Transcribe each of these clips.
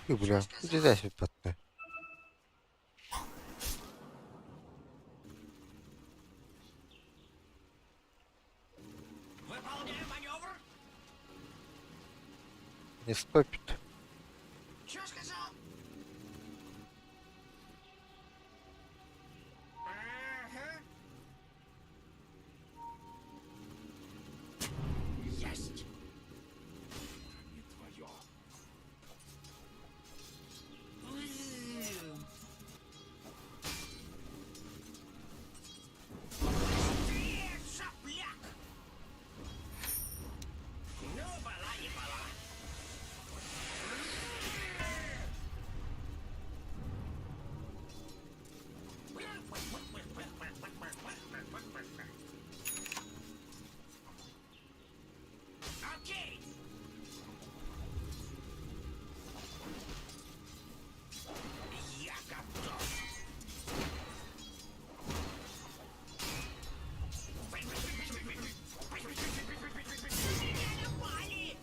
Ой, бля, иди здесь вот подты. Выполняю маневр. Не стопит. Чё сказал? Ага. Есть. Не твое. Быстрее, шапляк! Ну, была не была. Окей. Я готов. Пали!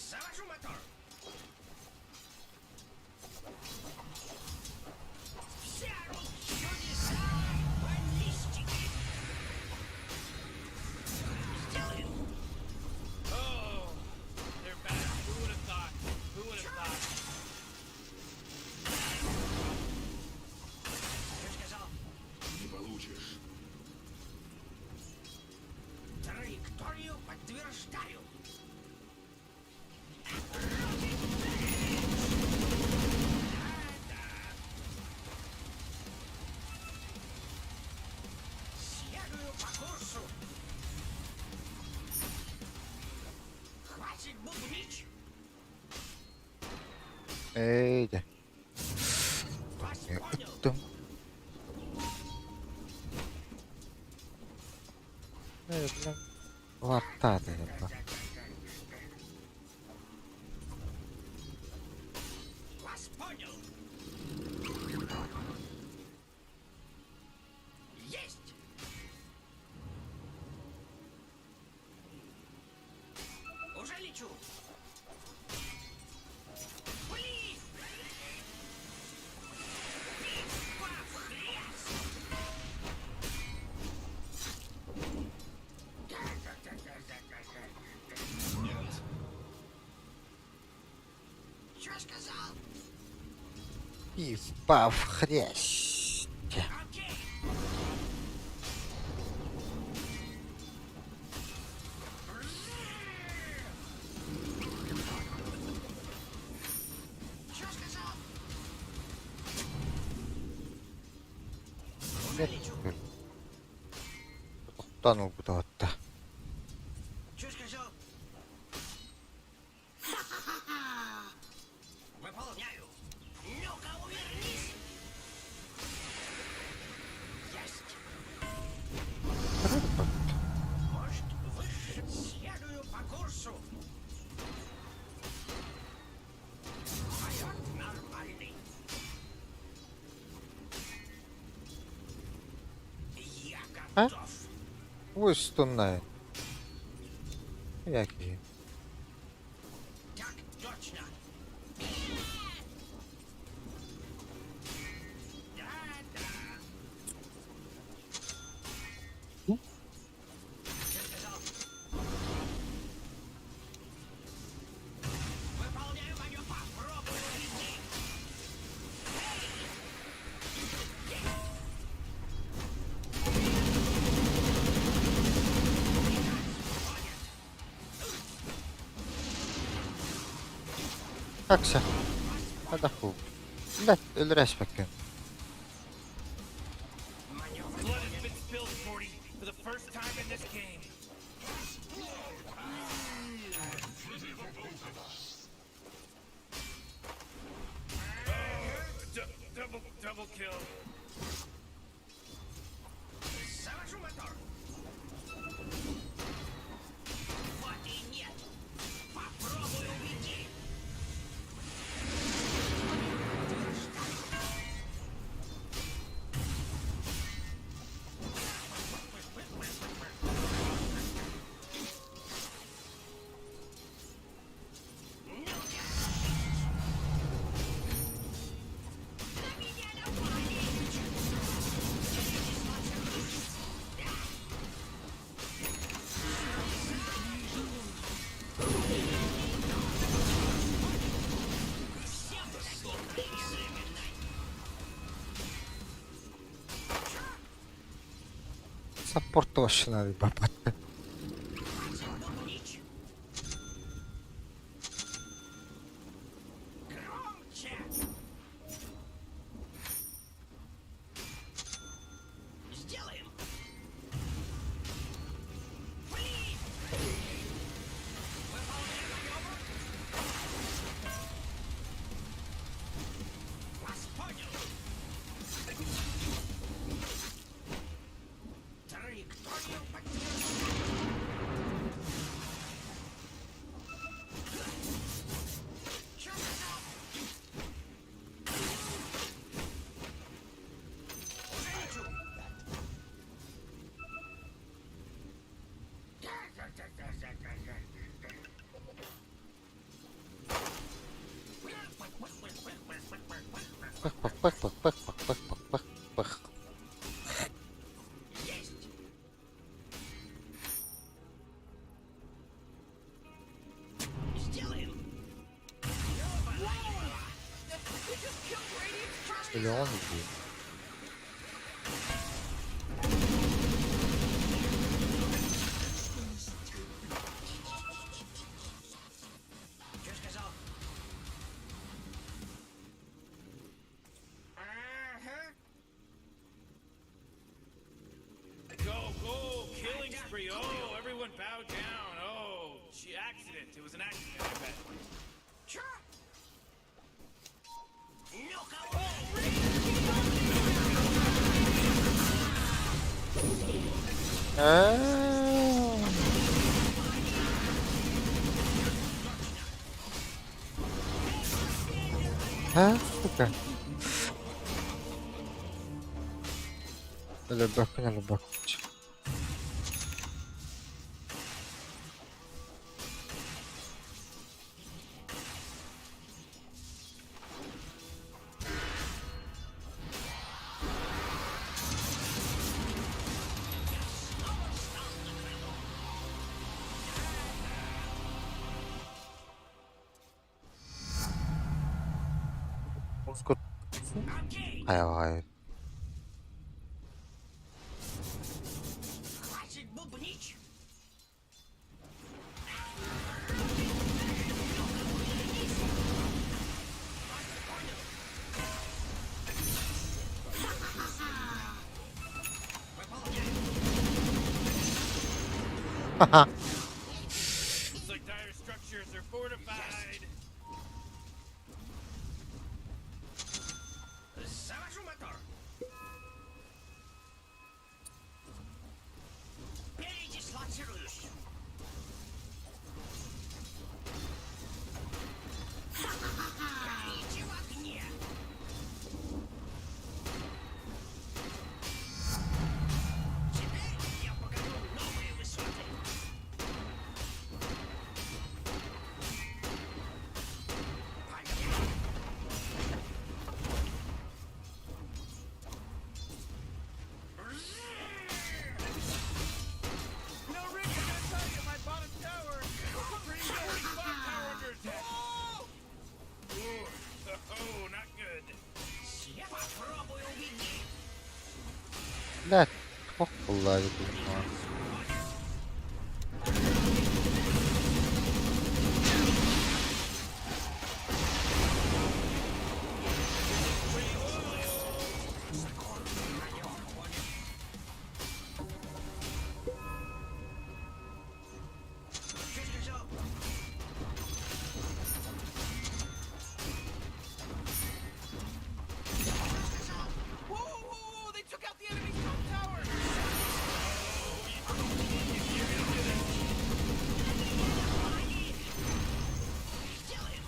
Завожу мотор. Вся чудеса баллистики. Сделаю. Oh, they're back. Who would have thought? Who would have thought? Что сказал? Не получишь. Траекторию подтверждаю. Следую по курсу. Хватит бубнить. Эй, да. Вас понял. Там. Эй, бля. Лопата, ебать. Вас понял. Есть. Уже лечу. Блин. Пиф-паф, хрясь. Нет. Что сказал? Пиф-паф, хрясь. Окей. Что сказал? Уже Нет, лечу. блин. Утонул куда-то. Что сказал? Выполняю. Ну-ка, увернись. Есть. Может, выше? Следую по курсу. Полет нормальный. Я А? готов. Ось тунає. Як її? Так точно. Да-да. Что сказал? Выполняю мою попробую уйти. Aksa. Hadi hu. لا الراس مكان. Маневр. Blood has been spilled, 40, for the first time in this game. Double kill. Завожу мотор. Вот и нет. Попробую уйти. Саппорт машина, бабат. Хватит бубнить. Громче. Сделаем. Блин. Выполняем маневр. Вас понял. Траекторию поддерживаю. Чё сказал? Уже лечу. Пых, пых, пых, пых, пых, пых, пых, пых, пых, пых. Есть. Сделаем. Или он будет. Чё сказал? Ага. Go, go! Killing spree! Oh, everyone bow down! Oh, accident. It was an accident, I bet. Чё? Ну-ка, Сука. Любак. Скот. окей. Hayır. Хватит бубнить. Haha. Looks like dire structures are fortified. Завожу мотор. Передислоцируюсь. Горите в огне. Теперь я покажу новые высоты. Понятно. No, Rick, I gotta tell you, my bottom tower. Pretty good. Bottom tower under attack. Oh, not good. Я попробую убедить. Блядь. Ох, vallahi bilmiyorum. Чё сказал? Whoa, whoa, whoa! They took out the enemy's top tower. Сделаем.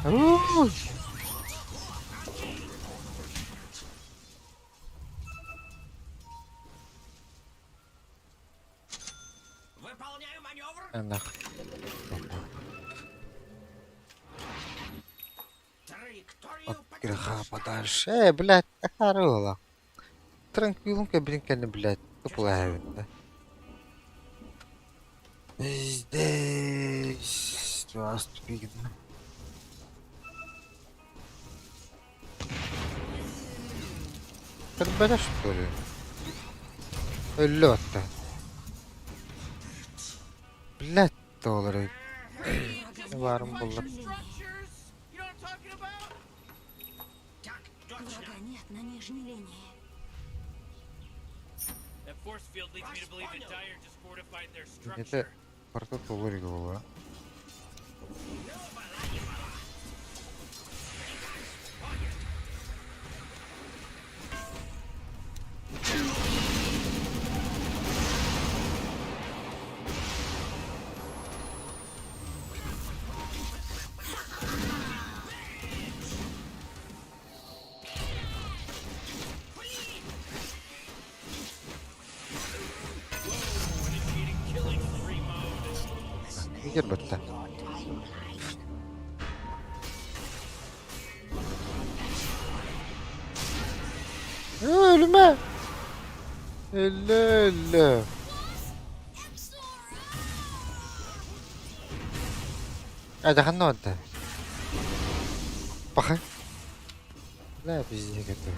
Ууу. Выполняю маневр. Нахуй. Траекторию От греха поддерживаю. подальше. Блядь, хорошо. Транквилунка, блин, блядь. Тупо да. Здесь just begin. Карбеда, что ли? Лёта. Блядь, доллары. Варм было. Structures? You know what I'm talking about? Так точно. Врага нет на нижней линии. That force field leads me to believe that Dyer just fortified their Это structure. порто долларового. Initiating killing spree mode. Егер бітті. Ölme. Elle. Hadi خلنا نودع. بخي. لا بيجي كده.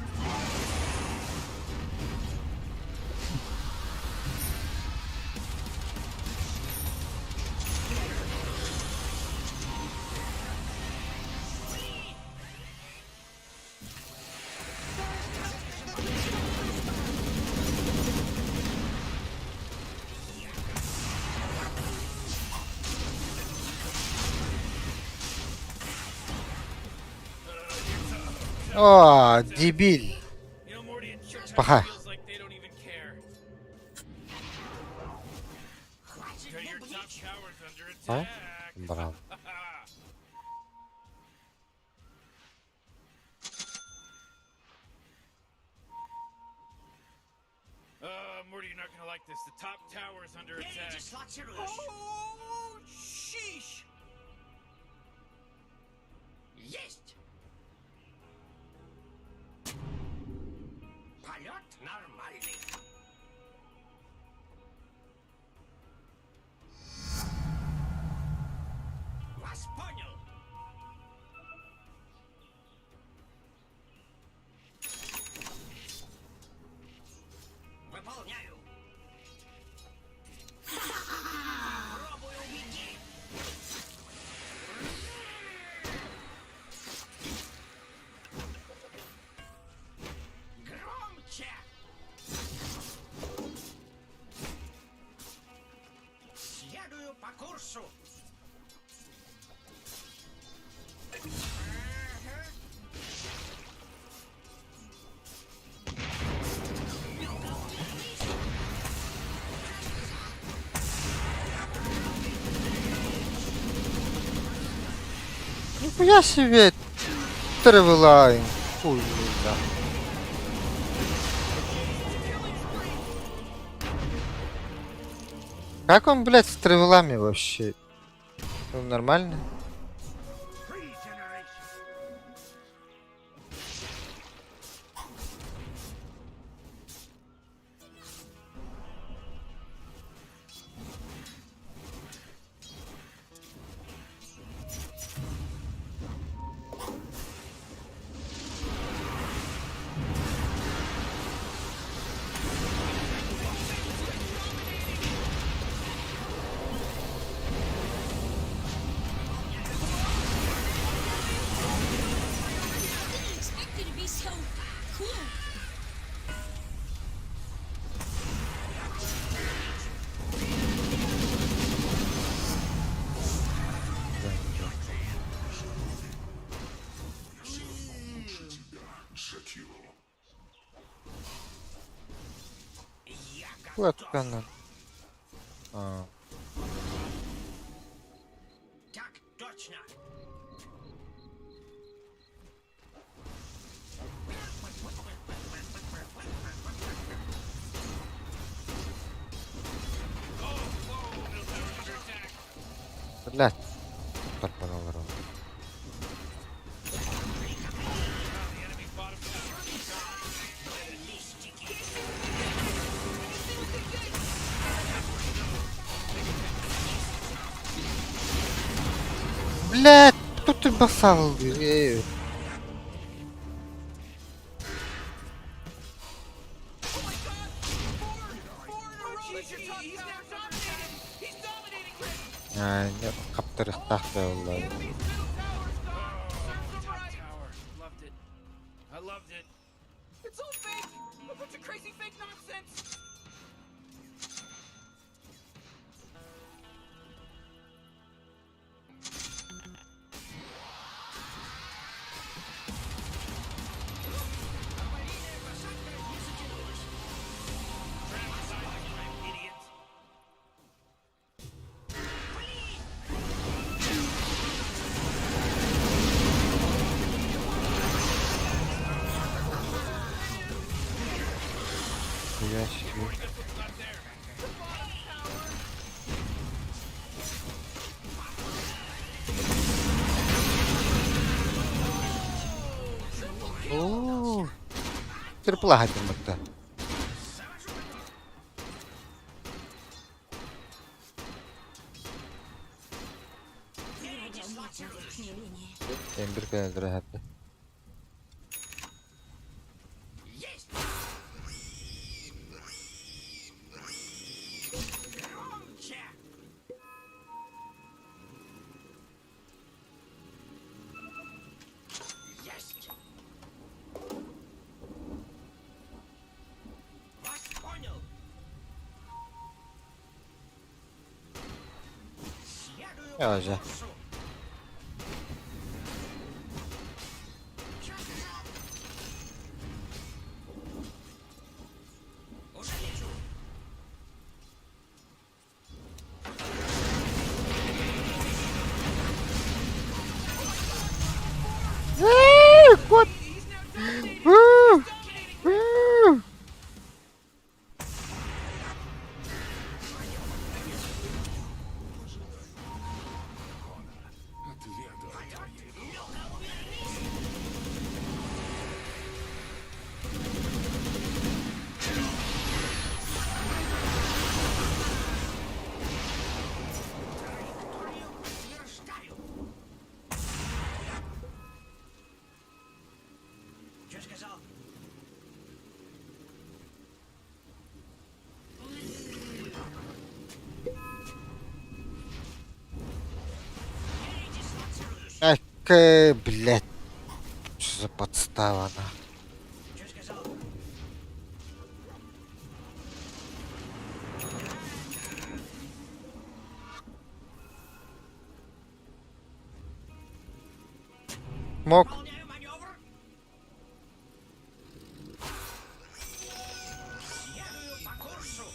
О, дебиль. You know, Morty and Church Ага. feels like they don't even care. Your top tower's under А? attack. Браво. Morty, you're not gonna like this. The top tower's under attack. Берите слотируешь. Oh, sheesh! Есть. Полет нормальный. Вас понял. Выполняю. Пробуй убеги. Громче. Следую по курсу. Нихуя себе. Тревелайн. Хуй, да. Как он, блядь, с тревелами вообще? Он нормально? Didn't expect you to be so cool. Вот канал. А, Так точно. блядь. Так по-новому. Блядь, кто ты басал? Эй. Нет, каптырых тахта vallahi. Tower. Loved it. I loved it. It's all fake! A bunch of crazy fake nonsense! Idiot. Ящики. Ooo. Triple atılmakta. Ember geldi happy. Есть! Громче! Есть! Вас понял! Следую Я по уже. курсу. Чё сказал? Уже лечу! Кот! Траекторию утверждаю. Чё сказал? Я дислоцируюсь. Эх, блядь. Что за подстава, на? Чё сказал? Мог. Выполняю маневр. Следую по курсу.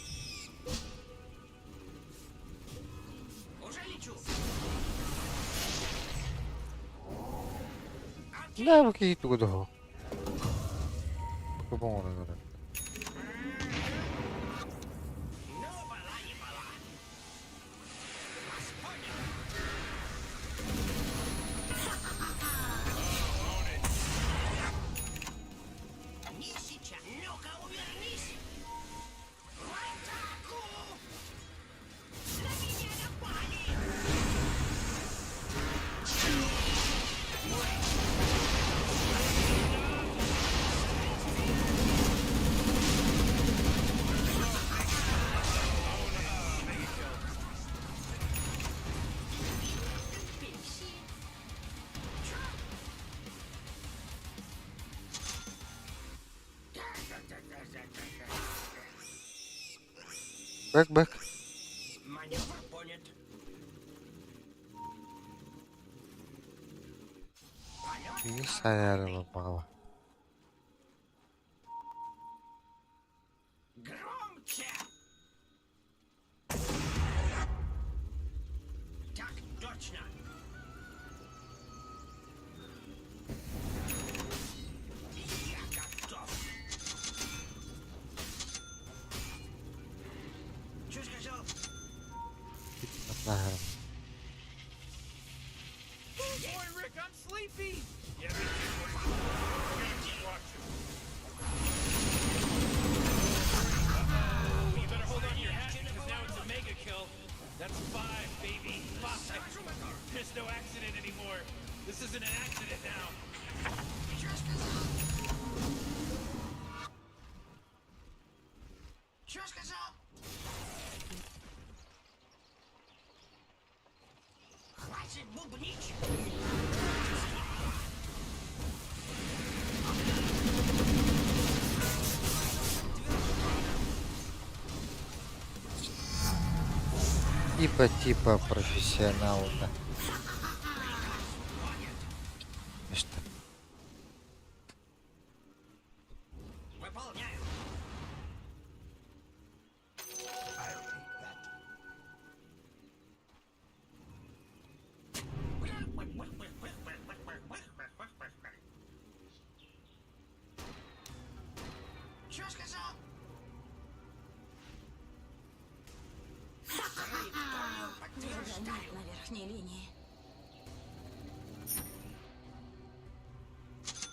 Уже лечу. Да, какие тут го. По-моему, наверное. Ну, была не была. Вас понял. Не сейчас. Ну-ка, увернись. В атаку! На меня напали! Бэк. Маневр понят. Не стояли мало. Громче! Так точно! Я готов! Чё сказал? Наверное. Boy, Rick, I'm sleepy. Yeah, me too. We're gonna keep watching. Uh-oh. You better hold on to your hat because now it's a mega kill. That's 5, baby. 5. There's no accident anymore. Чё сказал? Хватит бубнить! Типа профессионал, да. И что? Выполняю. Чё сказал? Нет на верхней линии.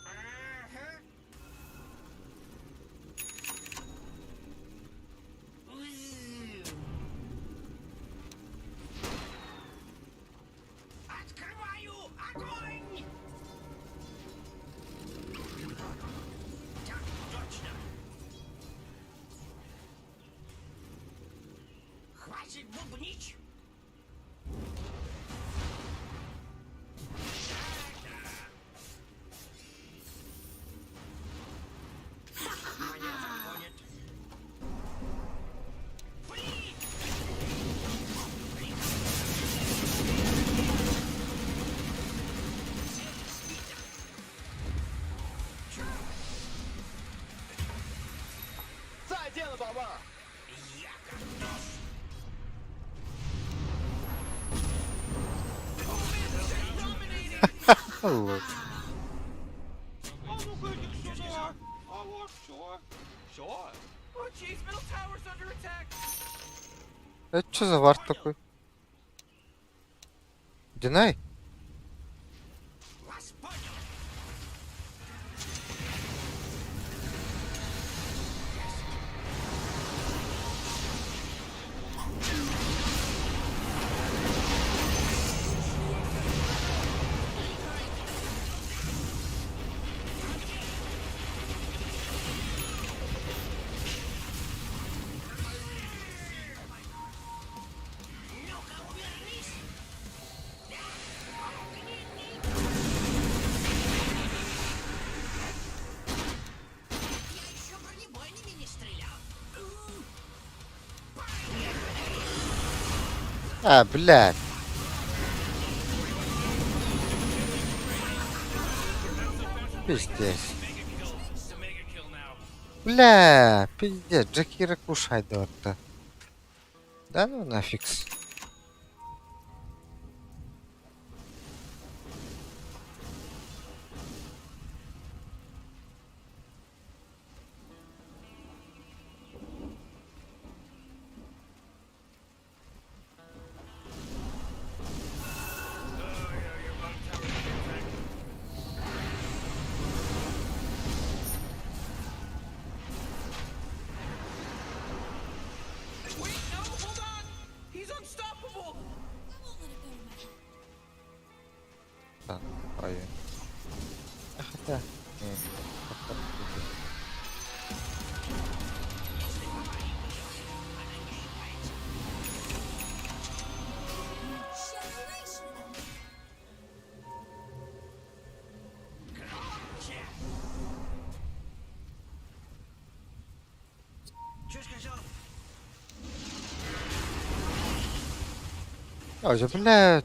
Ага. Открываю огонь! Так точно. Хватит бубнить! За дело, баба! Я готов! Лох. А ну-ка иди сюда! А вот все. Все? Oh, jeez, middle tower's under attack! Это что за вард такой? Динай? Вас понял! Ну-ка, увернись! Я еще бронебойными не стрелял. А, блядь. Пиздец. It's a mega kill now. Бля, пиздец, Джакира кушай, доктор. Да ну нафиг. Wait, no, hold on! He's unstoppable! I won't let it go to my head. Да, ой. А хотя... нет, пока пиздец. Generation. Чё сказал? Ой, да, бля.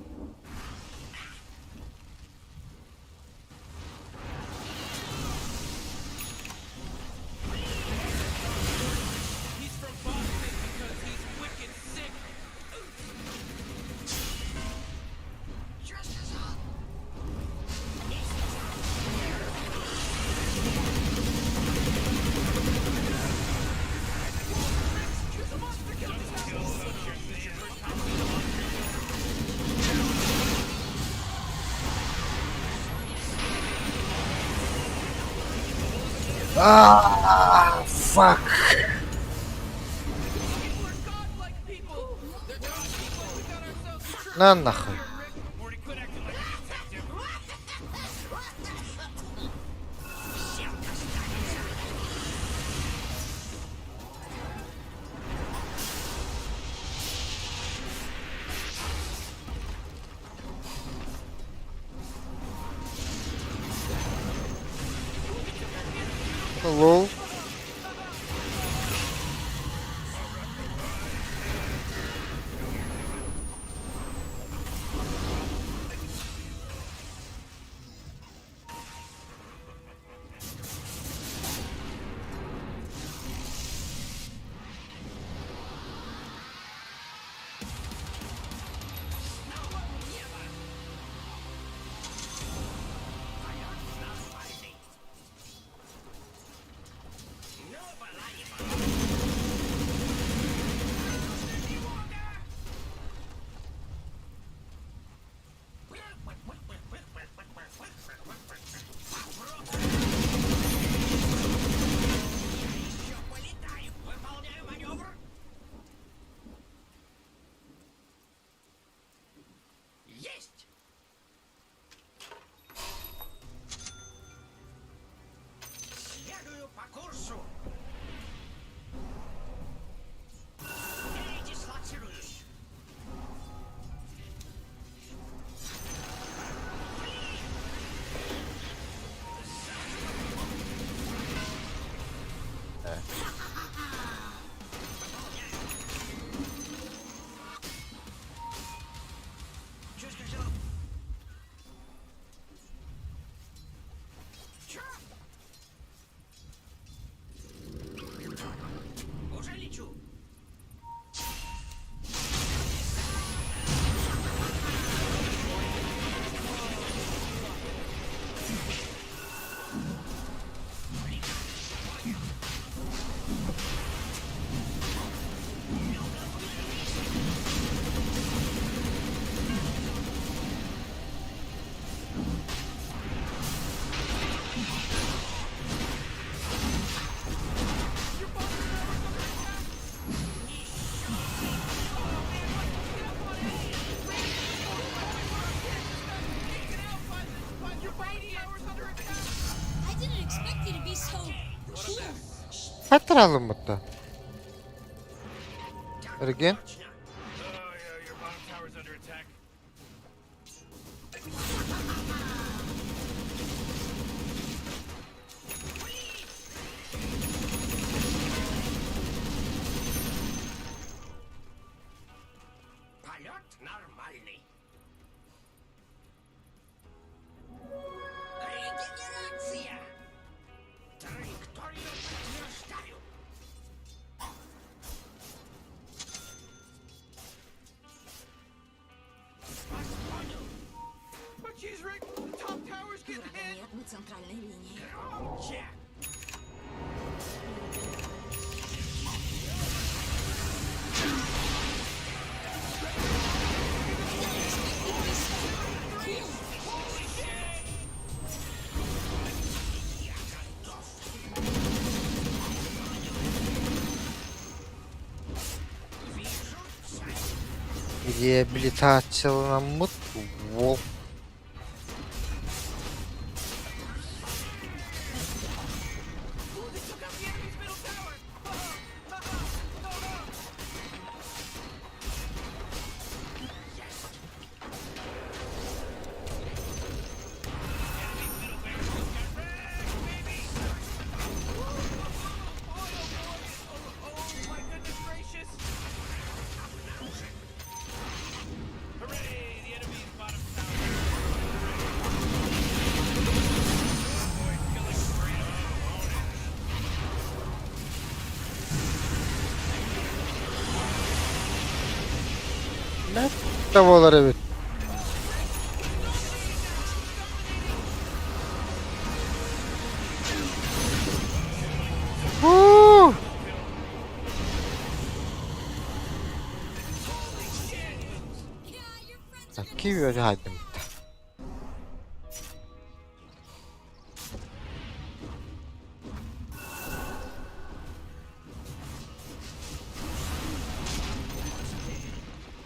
He's from Boston because he's wicked sick. Чё сказал? Фак. People are godlike people. They're not people. We got ourselves a true На нахуй. Morty, quit acting like a detective. Lol. Еще полетаю. Выполняю маневр. Есть! Следую по курсу. Передислоцируюсь. Чё сказал? Чё? Уже лечу. I didn't expect you to be so cool. Hatırlayalım mutlu. Again. Точно. Oh, yeah, your bottom tower's under attack. Полет нормальный. Регенерация! Траекторию подтверждаю. Вас понял. But she's Rick. The top tower's getting hit. Нет, мы центральной линии. Громче! Реабилитация мут. Во. Ooh, they took out the enemy's middle tower. No, no. Oh my goodness gracious. Hooray! The enemy's bottom tower. Avoid killing spree. Oh, own it. Ne? Tavalar evet. Woo! Yeah, your friends are gonna Taki böyle haydim.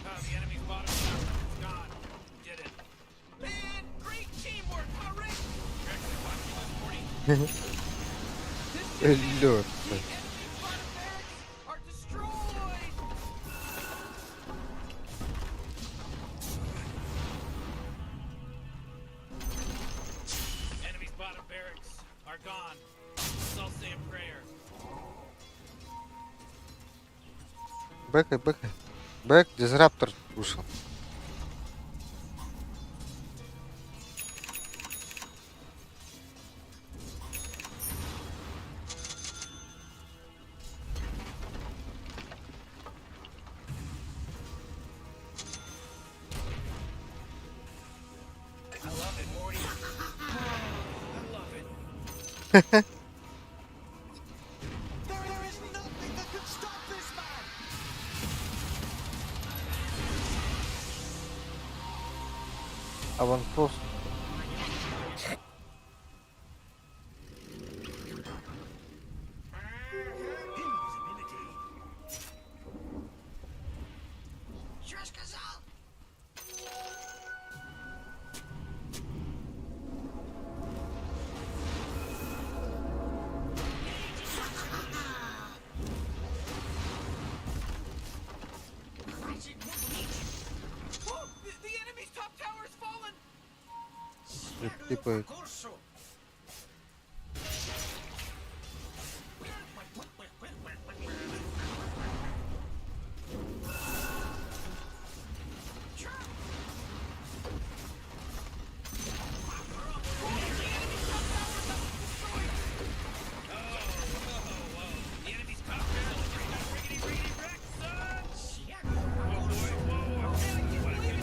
Oh, the enemy's bottom tower is gone. We did it. Man, great teamwork, huh, Rick? You're actually watching this, 40? This 54. just means the enemy's bottom barracks are destroyed. Enemy's bottom barracks are gone. Let's all say a prayer. Бэкай, бэкай. Бэк, дизраптор вышел. I love it, Morty. I love it. There is nothing that can stop this man! Аванпост. Что сказал? Хватит бубнить. Oh, the enemy's top tower has fallen! Типа, По курсу. The enemy's top tower just got riggedy wrecked, son! Всех Oh boy, whoa, what a good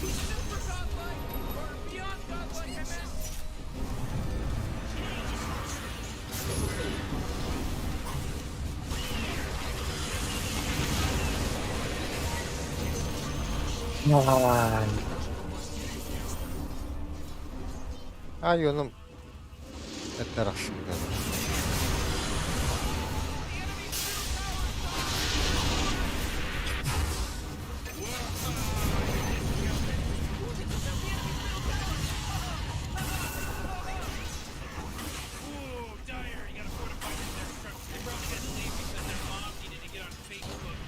Super godlike! Or beyond godlike, I meant! Ay oğlum. Yeter aslında. Ooh, dire, you gotta fortify their structure. They probably had to leave because their mom needed to get on Facebook.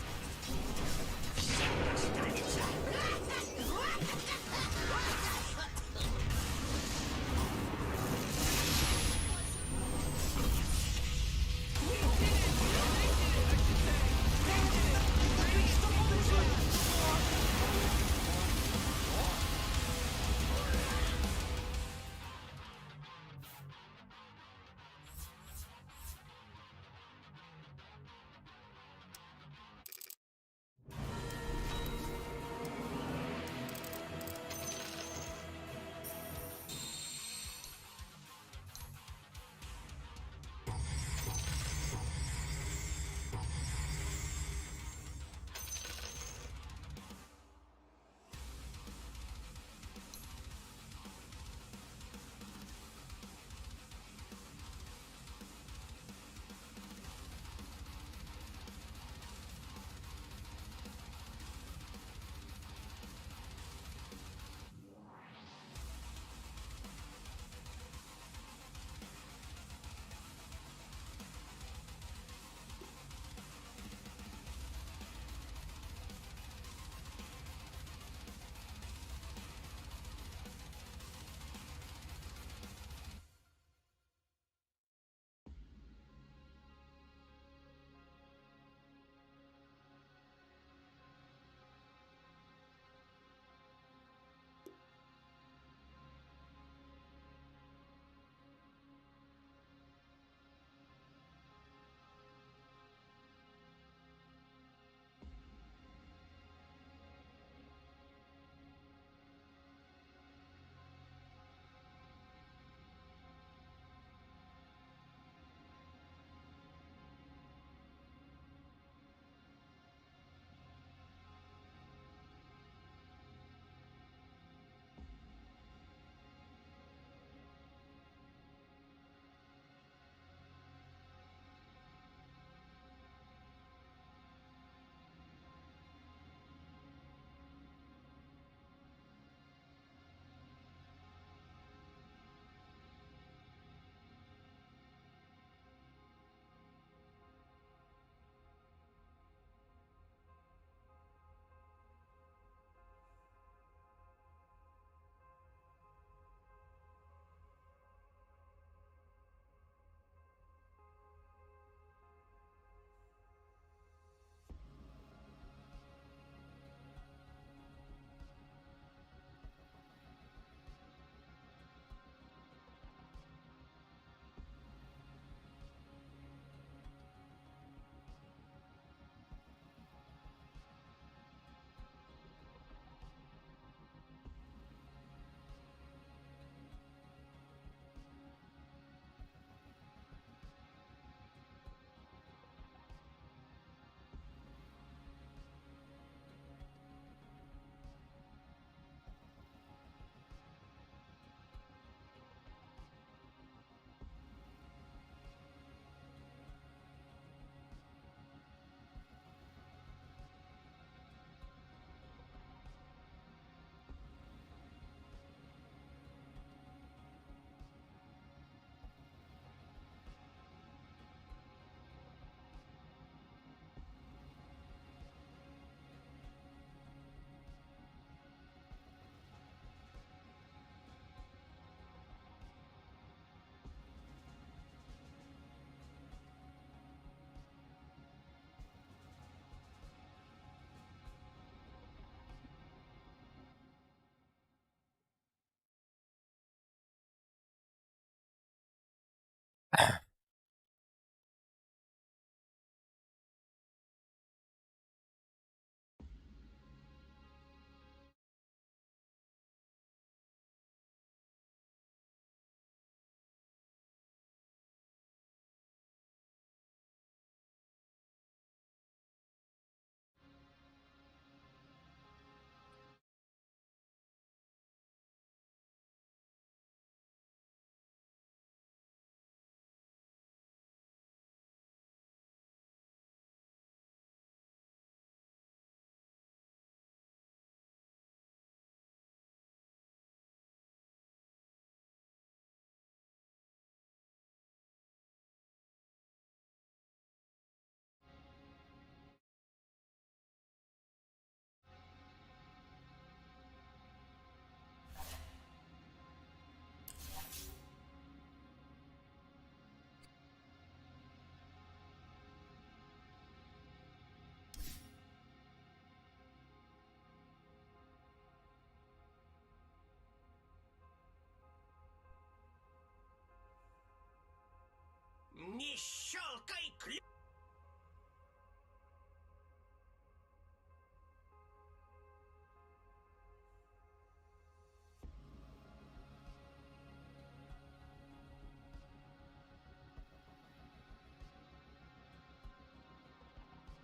Не щелкай ключ!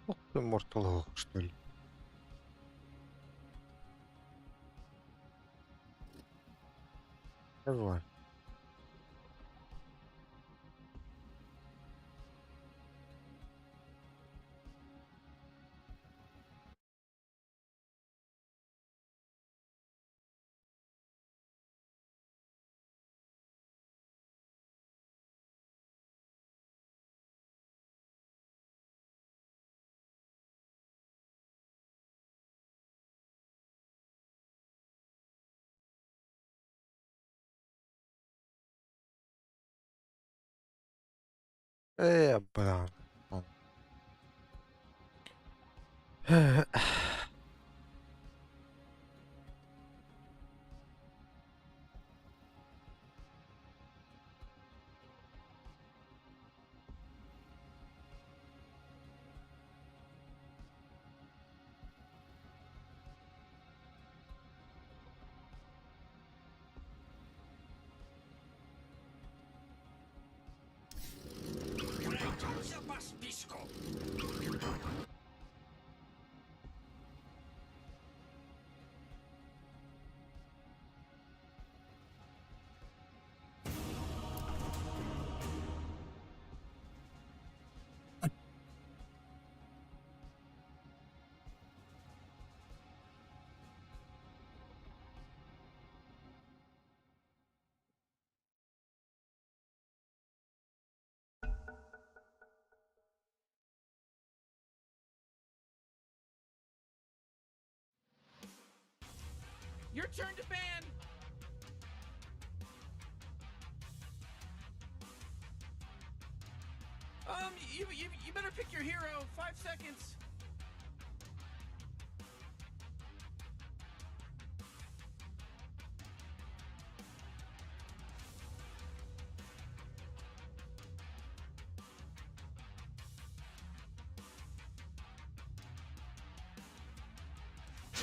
Ух ты, Mortal Hawk, что ли? Давай. Блин. Пройдемся по списку. Your turn to ban. You better pick your hero. 5 seconds.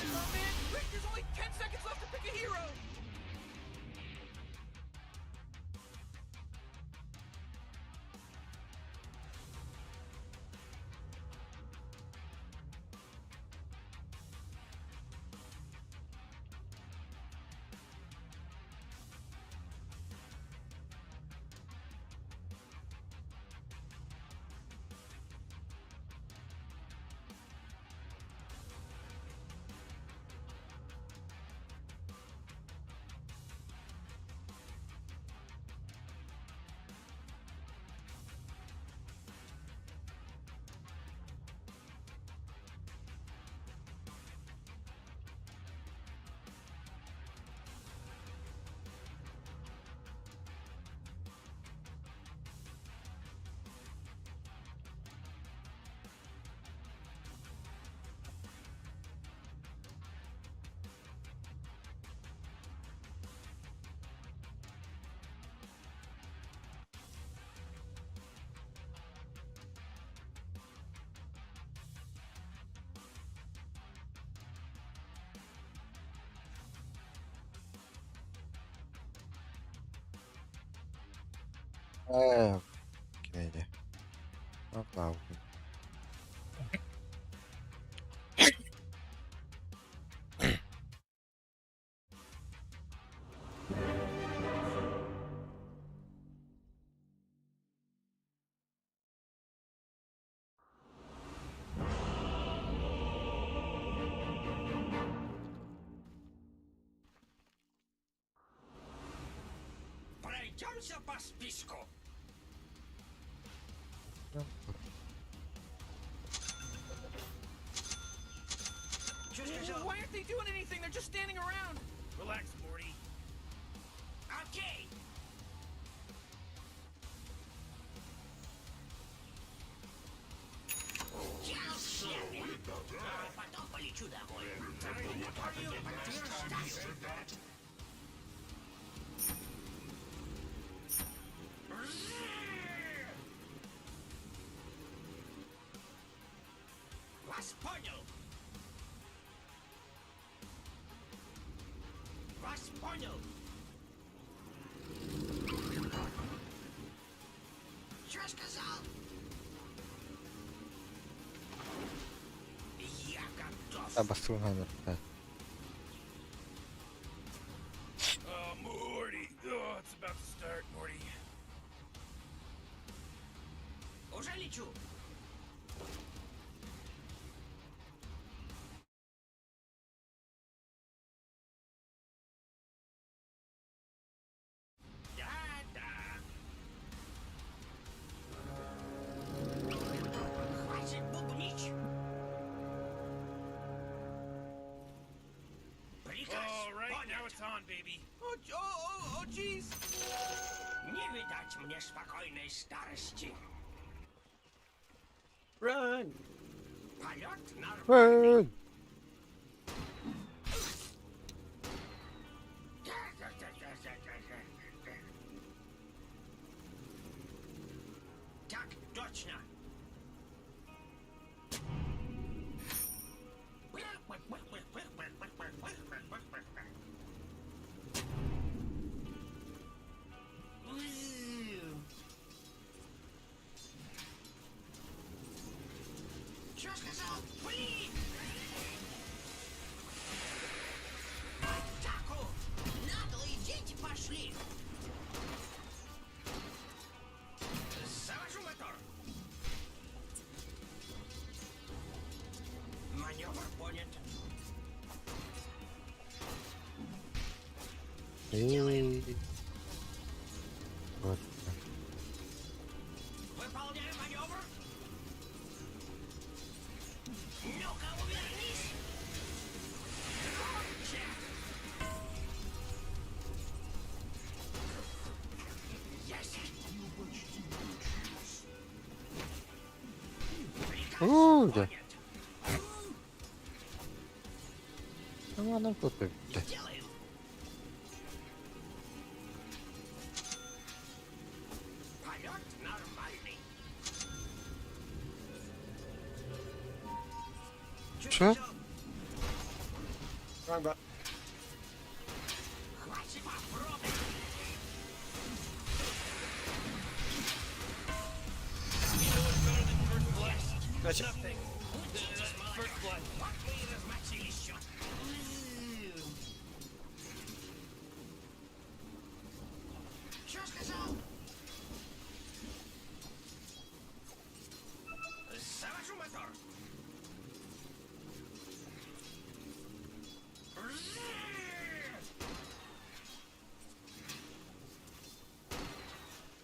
Oh man, quick, there's only 10 seconds left to pick a hero. Kennedy. No tak. Пройдемся по списку. Чё сказал? Why aren't they doing anything? They're just standing around. Relax, Morty. Окей. Я всеми. Потом полечу домой. Вас понял. Вас понял. Что сказал? Я готов. Треба струнами писати. Oh, Morty. Oh, it's about to start, Morty. Уже лечу. Да-да. Хватит бубнить. Приказ All right, now понят. it's on, baby. Oh, jeez. Не видать мне спокойной старости. Run. Полет нормальный. Ей! Так, точно. Что сказал? Блин! Атаку! Наглые дети пошли! Завожу мотор! Маневр понят. Ей! Вот. Выполняю маневр. Ну-ка, увернись. Громче. Есть. Приказ Да. понят. Ну ладно, тут блядь. Делаем. Полет нормальный. Чё? сказал? Wrong button. Хватит попробуй. Gotcha. First blood. Вот мы и размочили счет. Что сказал? Завожу мотор.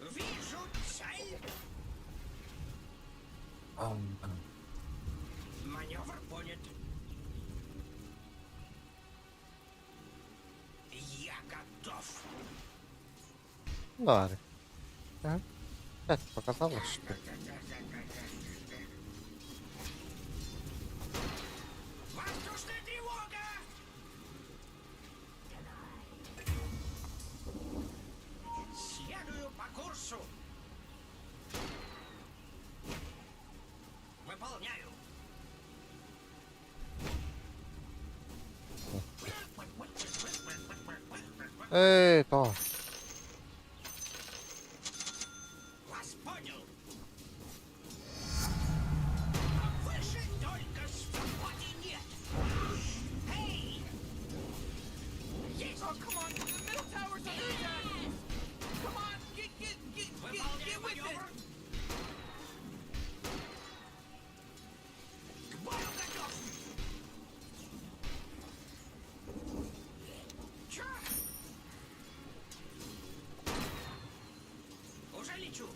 Вижу цель. Маневр понят. Я готов. Ладно. Ага. Это показалось, что ли? Воздушная тревога! Следую по курсу. Выполняю. Эй, то. Вас понял. Выше только свободы нет. Эй! Есть! Oh, come on. The middle tower's under attack. Come on. Выполняю Get with it. маневр. К бою готов. Чё? Уже лечу.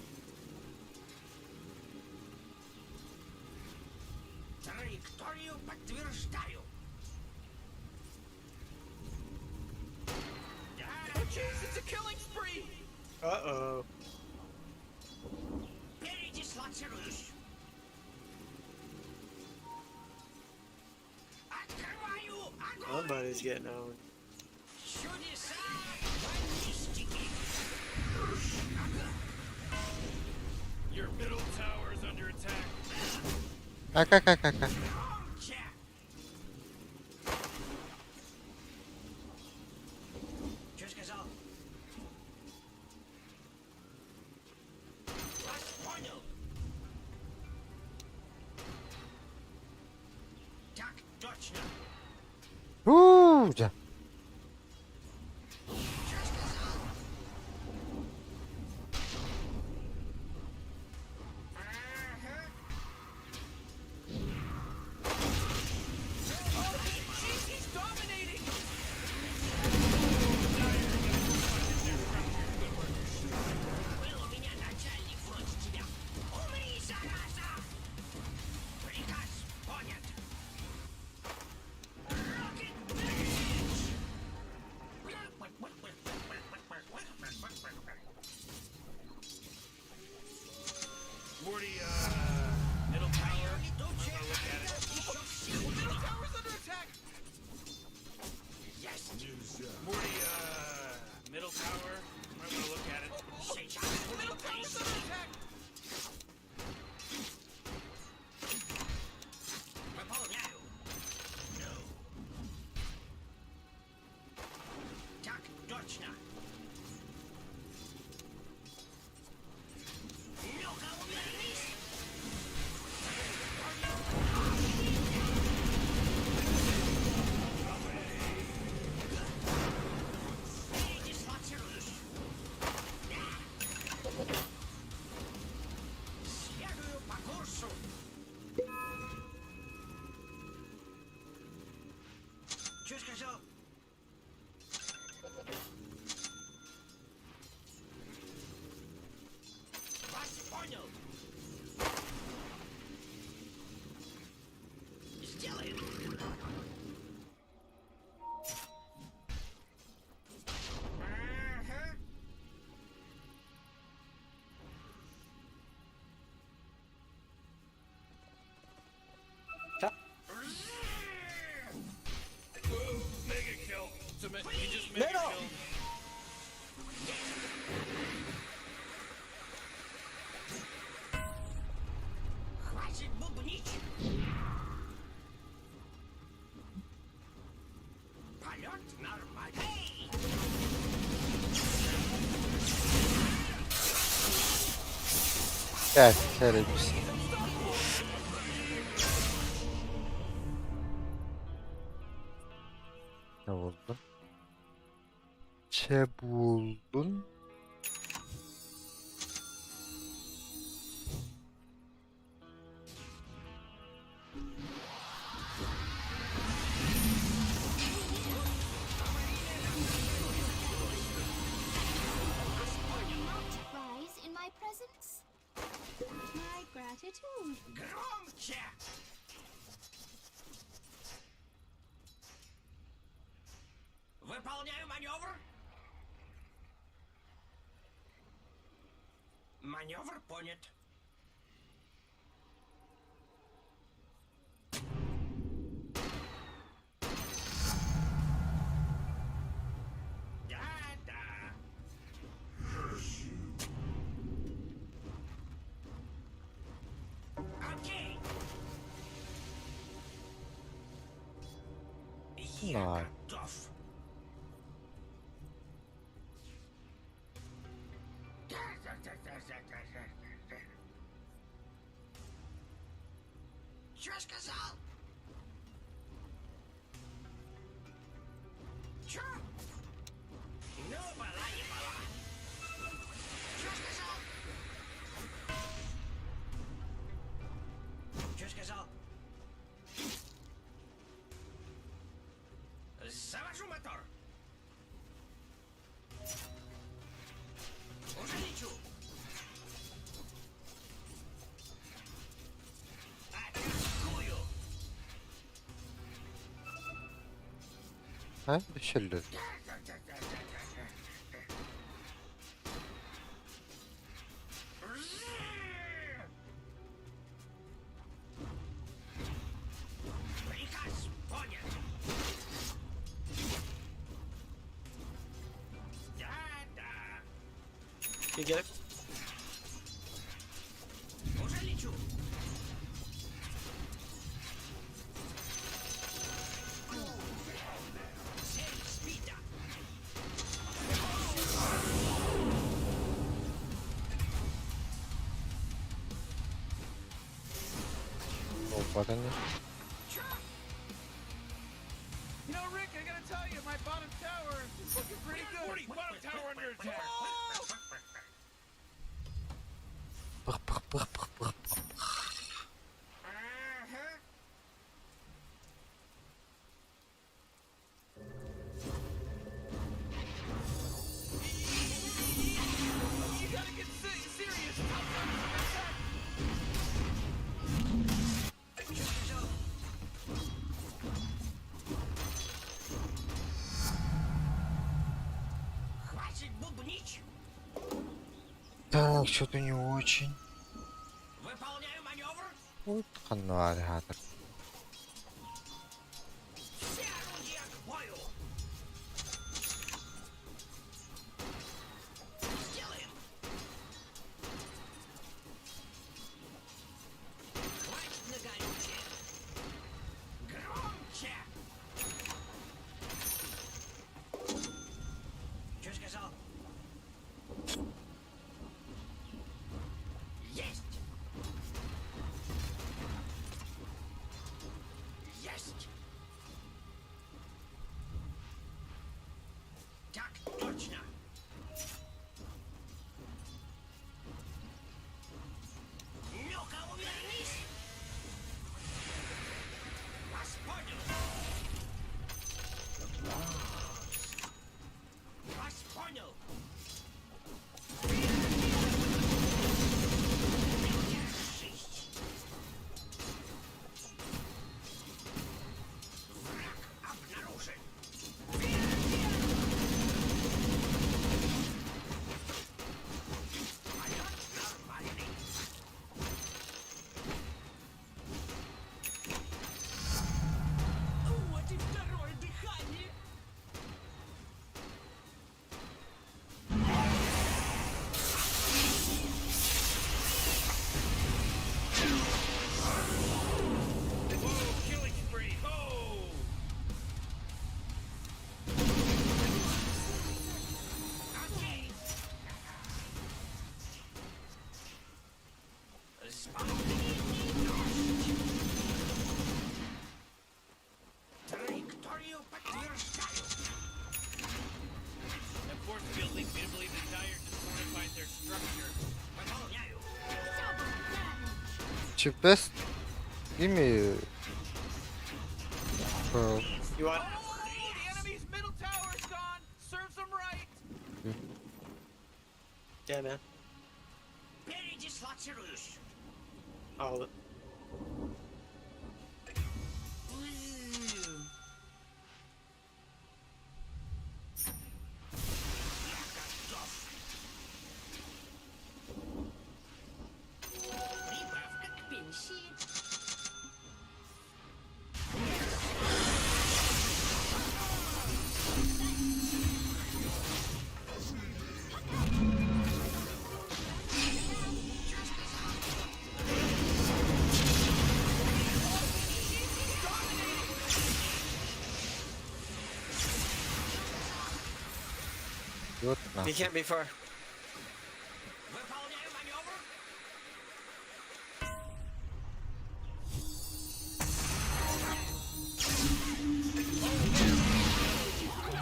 Траекторию подтверждаю. Oh, jeez. It's a killing spree. Uh-oh. Передислоцируюсь. Открываю огонь. Somebody's getting owned. Чудеса баллистики. Your middle tower is under attack. А как? Громче. точно. Уже. Чё сказал? Ага. He's dominating. Был у меня начальник вроде тебя. Умри, зараза! Приказ понят. Rocket Blitz! Morty, middle tower. Летучая Look at it. еще сил. Middle tower's under attack. Есть. Morty, middle tower. Might want to look at it. Сейчас Middle будет tower's происходить. under attack. Выполняю. No. Так точно. Ну-ка, уберись. Передислоцируюсь. Следую по курсу. Чё сказал? Вас понял. Сделаем. Ага. Mega kill. He just mega Middle. killed. Хватит бубнить. Полет нормальный. Gel şerefsiz. Ne oldu? Buldun. Rise in my presence? My gratitude. Громче. Выполняю маневр. Маневр понят. Да. Окей. Я Ай. готов. Чё сказал? Чё? Ну, была не была. Чё сказал? Чё сказал? Завожу мотор. Уже лечу. Атакую. Ha? Düşürdü. Приказ понят. Да. Can you get it? Уже лечу. Цель сбита. Olmadı ne? Чё? Отменить. Так, что-то не очень. Выполняю маневр. Вот хана аллигатор. Все орудия к бою. Сделаем. Хватит на горючее. Громче. Что сказал? Есть. Есть. Так точно. Ну-ка, увернись. Вас понял. Вас понял. Держись. Враг обнаружен. Полет нормальный. Вот и второе дыхание. Whoa, killing spree. Oh! Окей. Спокойный дождь. Траекторию подтверждаю. That force field leads me to believe the Dire just fortified their structure. Выполняю. Чипес имею. You want? Oh, the enemy's middle tower is gone. Serves them right. Yeah, man. Передислоцируюсь. All of it. Я готов. Прибавка к пенсии. Вот на. He can't be far. Выполняю маневр.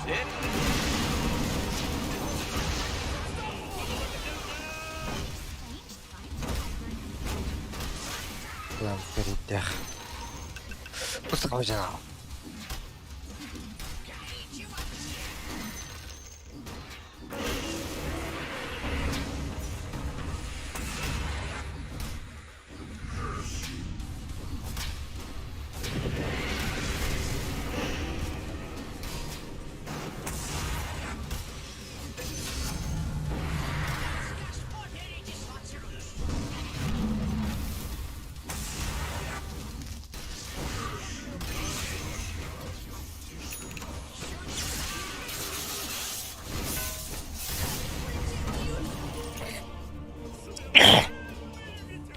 It? Прям перед тех. Пускай жена. Передислоцируюсь.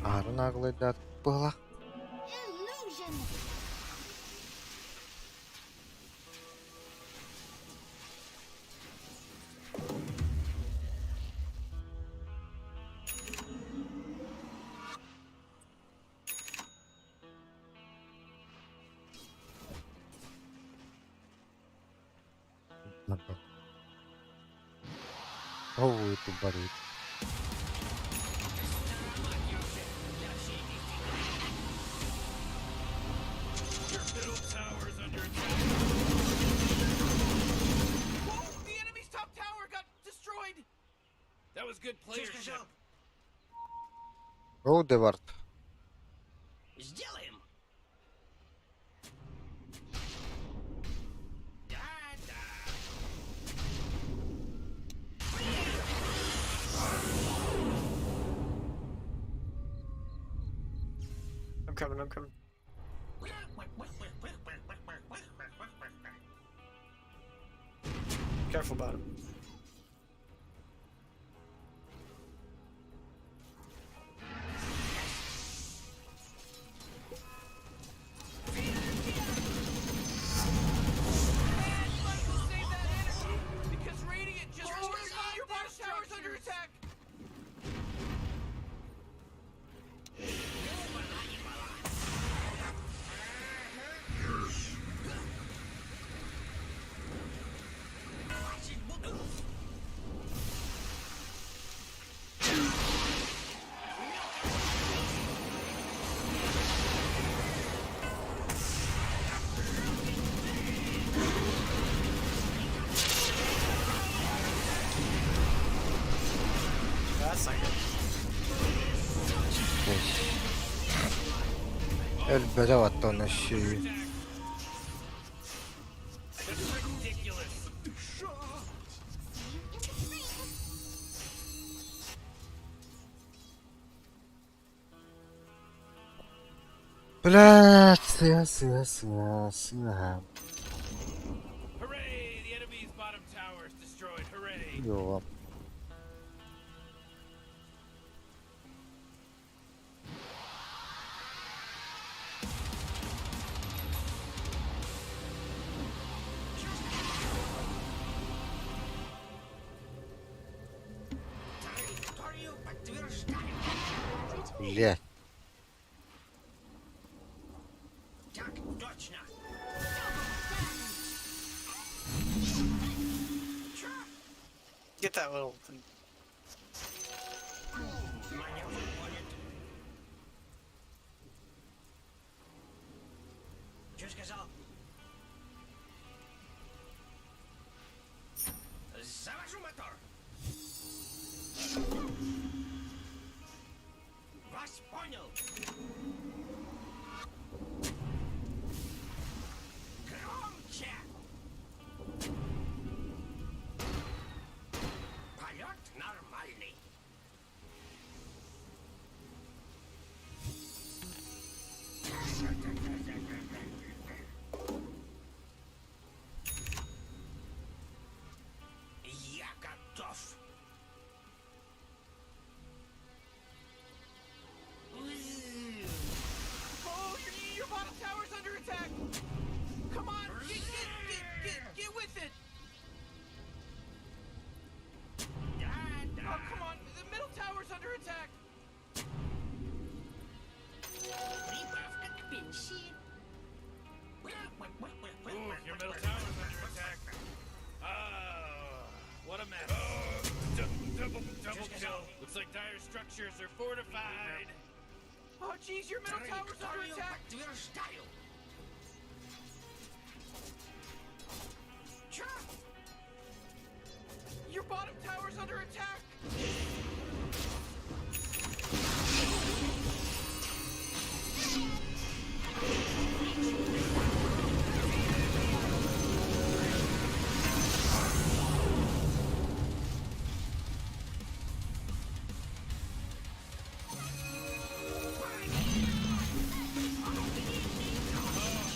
Ару наглый дат была. Illusion. Оу, это болит. Your middle tower is under attack. Whoa! The enemy's top tower got destroyed. That was good Что playership. сказал? Оу, Девард. Сделаем. Да-да. coming, I'm coming. Careful about him. Because Radiant just your bottom tower's under attack. That's not good. البدا 왔던 씨. That's ridiculous. 블라 쓰야. Hooray! The enemy's bottom tower is destroyed. Hooray! 요. Территорию подтверждаю. блядь. Так точно. Get that little thing. Маневр понят. Что сказал? Завожу мотор. Вас понял. Громче. Полет нормальный. Я готов. Oh, your bottom tower's under attack. Come on, get with it. Oh, come on, the middle tower's under attack. Прибавка к пенсии. Ooh, your middle tower's under attack. Oh, what a mess. Double kill. Looks like dire structures are fortified. Oh, geez, your middle tower's under Территорию attack. подтверждаю. Чё? Your bottom tower's under attack.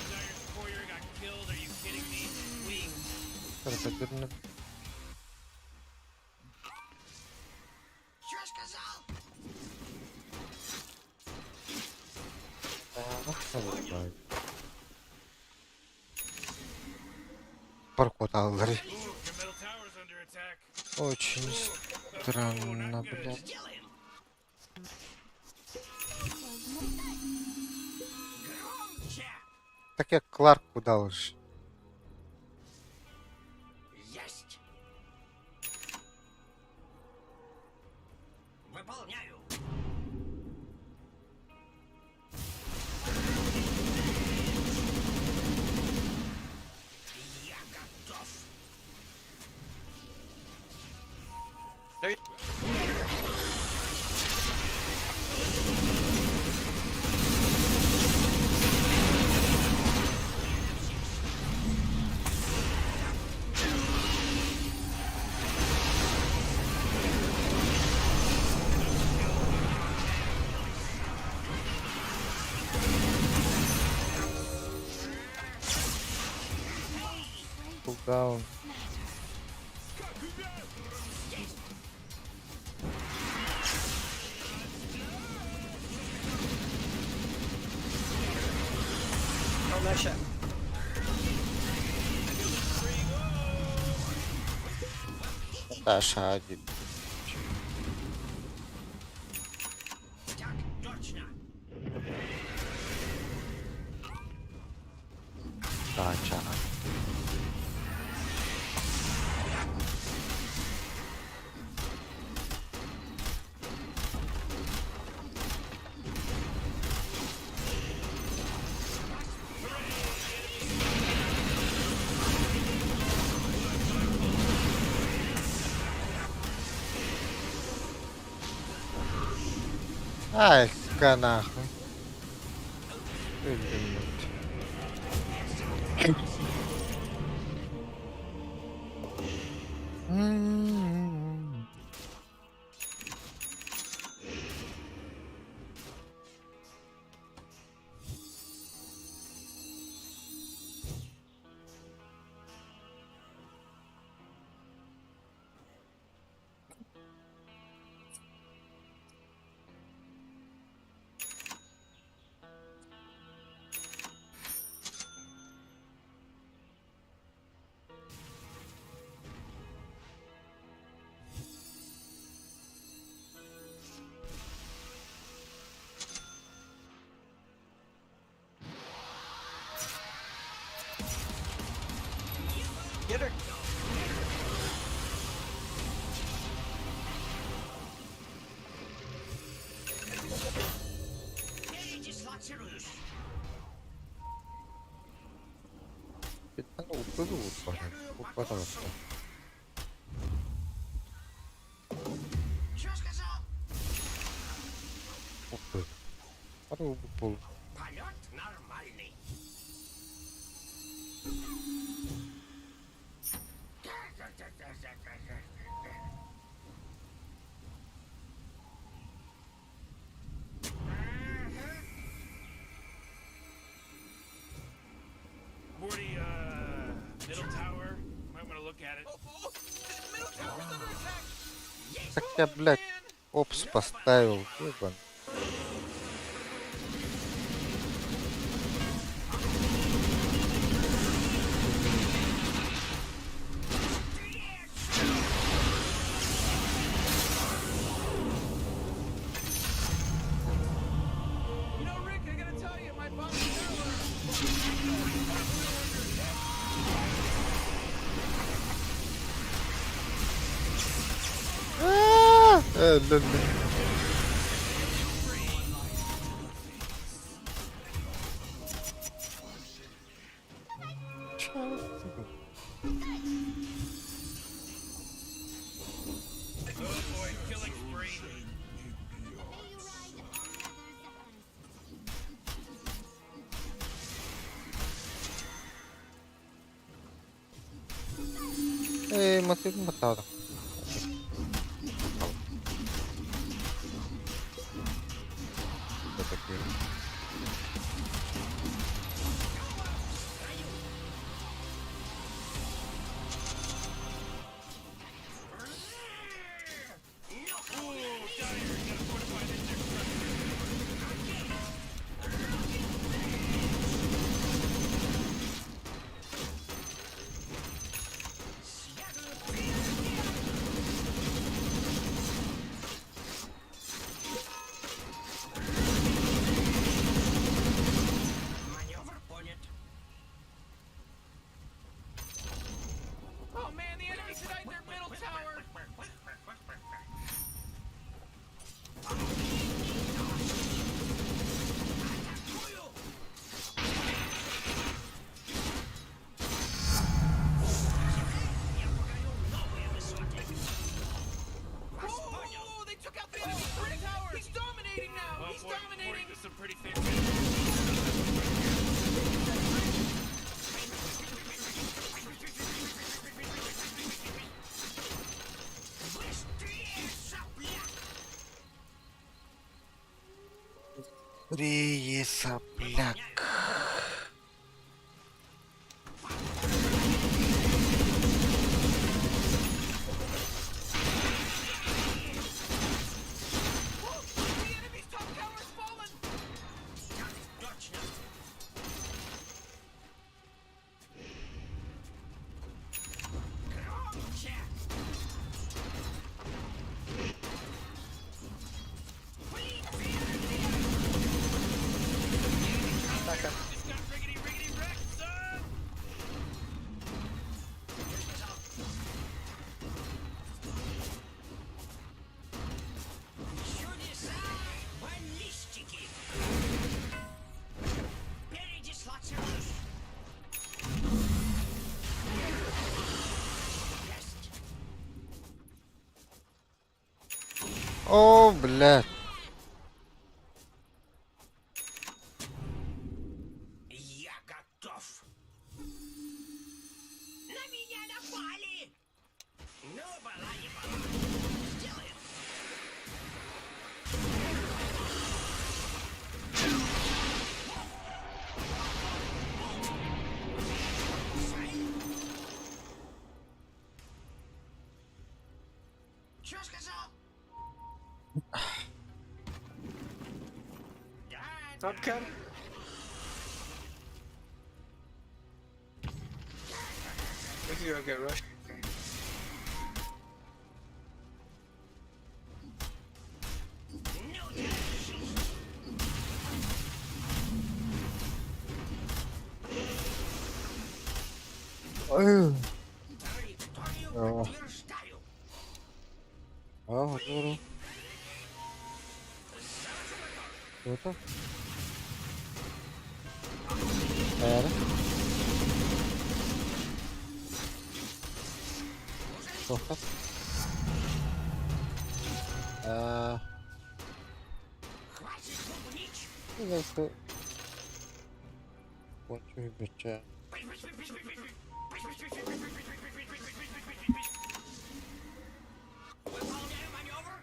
Dire warrior got killed. Are you kidding me? Weak. Красотурно. Чё сказал? Паркот алгори. Ooh, your middle tower's under attack. Очень странно, блядь. Сделаем. Громче. Так я Кларку дал ж. Есть. Выполняю. Я готов. There you- Down. Oh, nice shot. Да, шаги. Так точно. Да, ча. Ай, ка нахуй. Öldüm. Hmm. Get her. Передислоцируюсь. 일단 옷도 못 받아. 못 받아봤어. Что сказал? 옷도. 바로 뭐 Полет нормальный. Morty, middle tower. Might want to look at it. Oh, the middle tower's under attack. так я, блядь, опс поставил. Ебан. You know, Rick, I gotta tell you, my bottom tower. Öldüm. Oh boy, killing spree. May you ride on another Zephyrus. Masih matado. Маневр понят. Oh man, the enemy's tonight their middle tower. Oh, they took out the enemy's middle tower. He's dominating now. Oh He's boy, Morty, dominating. there's some pretty fantastic. Быстрее, сопляк! Рие сопляк. О, блядь. Я готов. На меня напали. Ну, была не была. Сделаем. Чё сказал? Да, Okay. We can go get Rush. ну держись. Ой. Траекторию О. подтверждаю. О, здорово. Круто. Era. Porra. Хватит бубнить. Я что... Хочу беча. Выполняю маневр.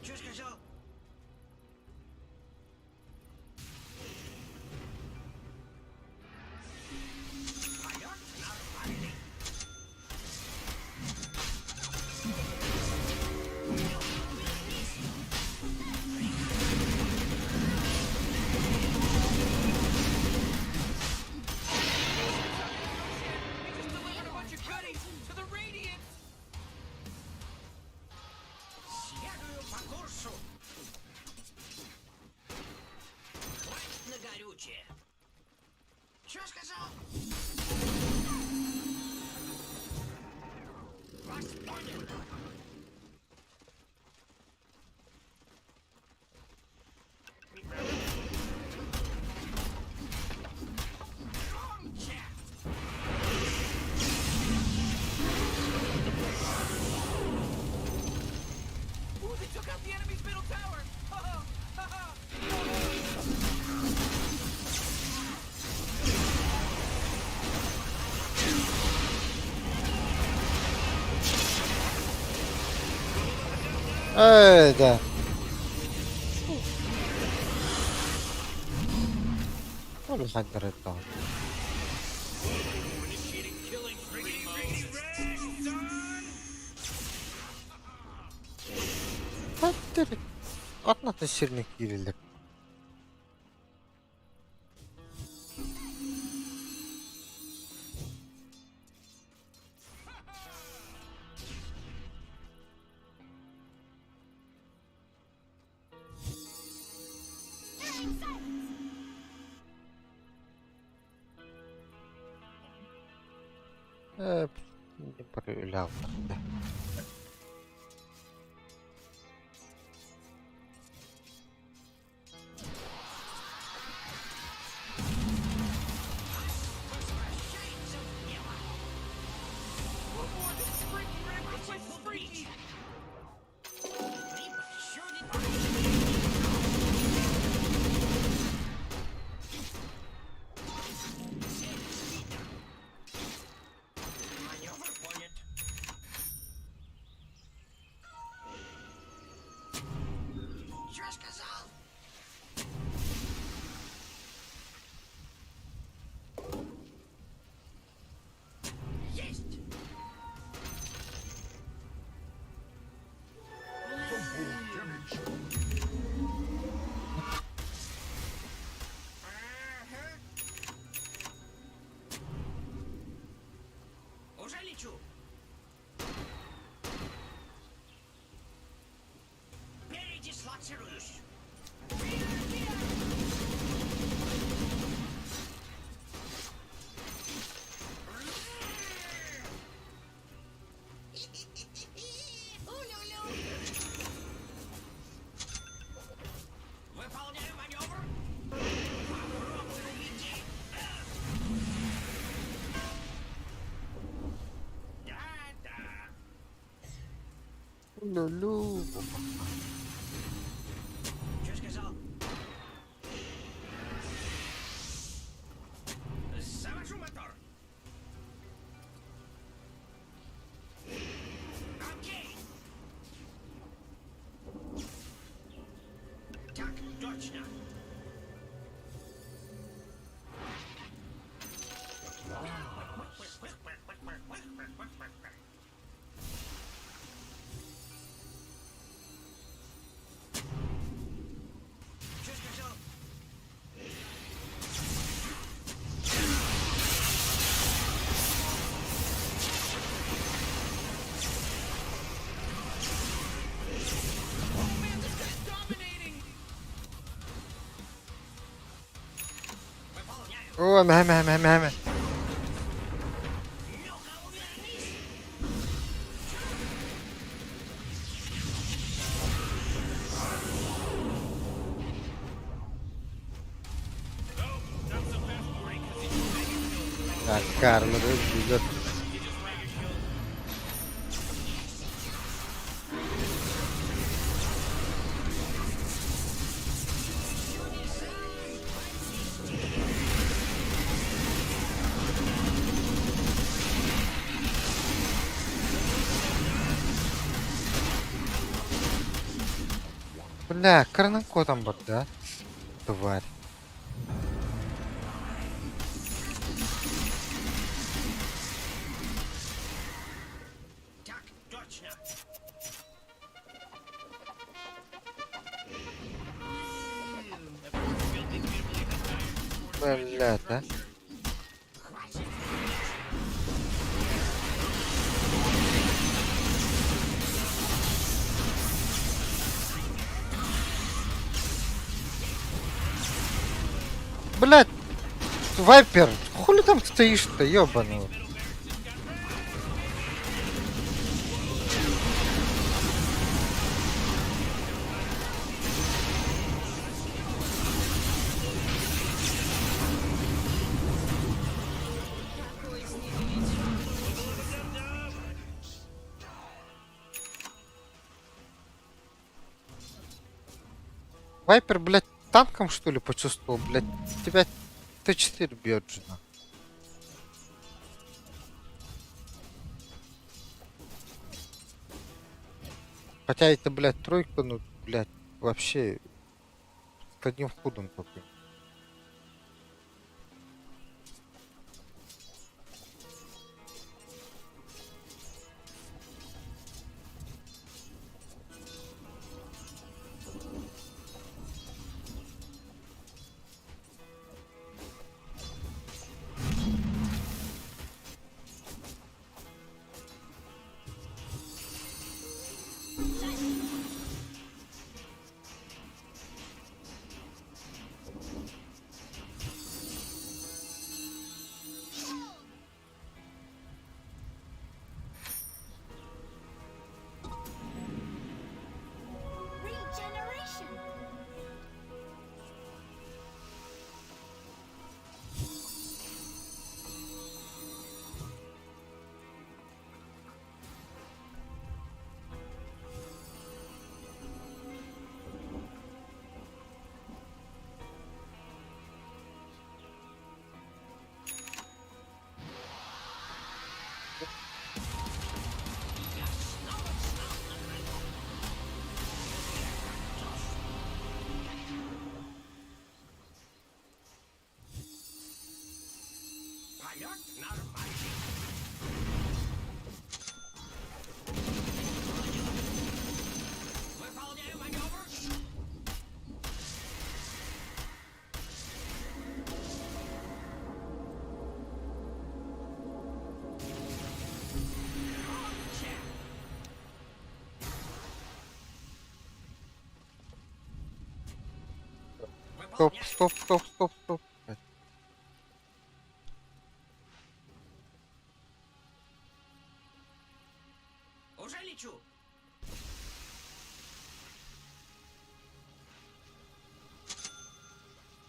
Чё сказал? Полет нормальный. We just delivered a bunch of goodies to the Radiant. Следую по курсу. Хватит на горючее. Чё сказал? Вас понял. Громче. Ooh, they took out the enemy's middle tower. Ha ha ha. Да. Ну, хантер это. Хантер. Atlatın sirnik girildi. Не проявлял. Маневр понят. Чё сказал? Есть. Ага. Уже лечу. Передислоцируюсь. Выполняю маневр. Попробуй уйти. Да. Лю-лю. Что сказал? Завожу мотор. Окей. Так, точно. Что сказал? О, мя. Так, Карл, идет. Бля, Карнакотом бот, да? Тварь. Так, точно. Бля, да? Блядь, Вайпер, хули там стоишь-то, ёбаный? Вайпер, блядь, танком что ли почувствовал, блядь? Тебя Т4 бьет жена. Хотя это, блядь, тройка, ну, блядь, вообще с одним ходом только. Regeneration. Полет нормальный. Выполняю маневр. Стоп. Уже лечу.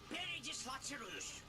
Передислоцируюсь.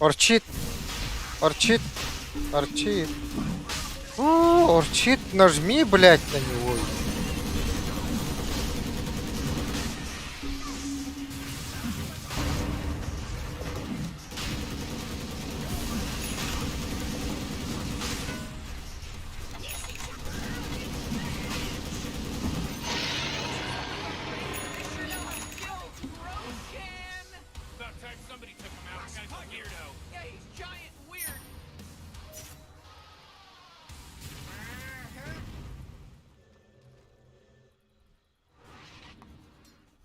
Орчит. Орчит. Орчит. О, орчит. Нажми, блядь, на него. About time somebody took him out. This guy's a weirdo. Yeah, he's giant and weird.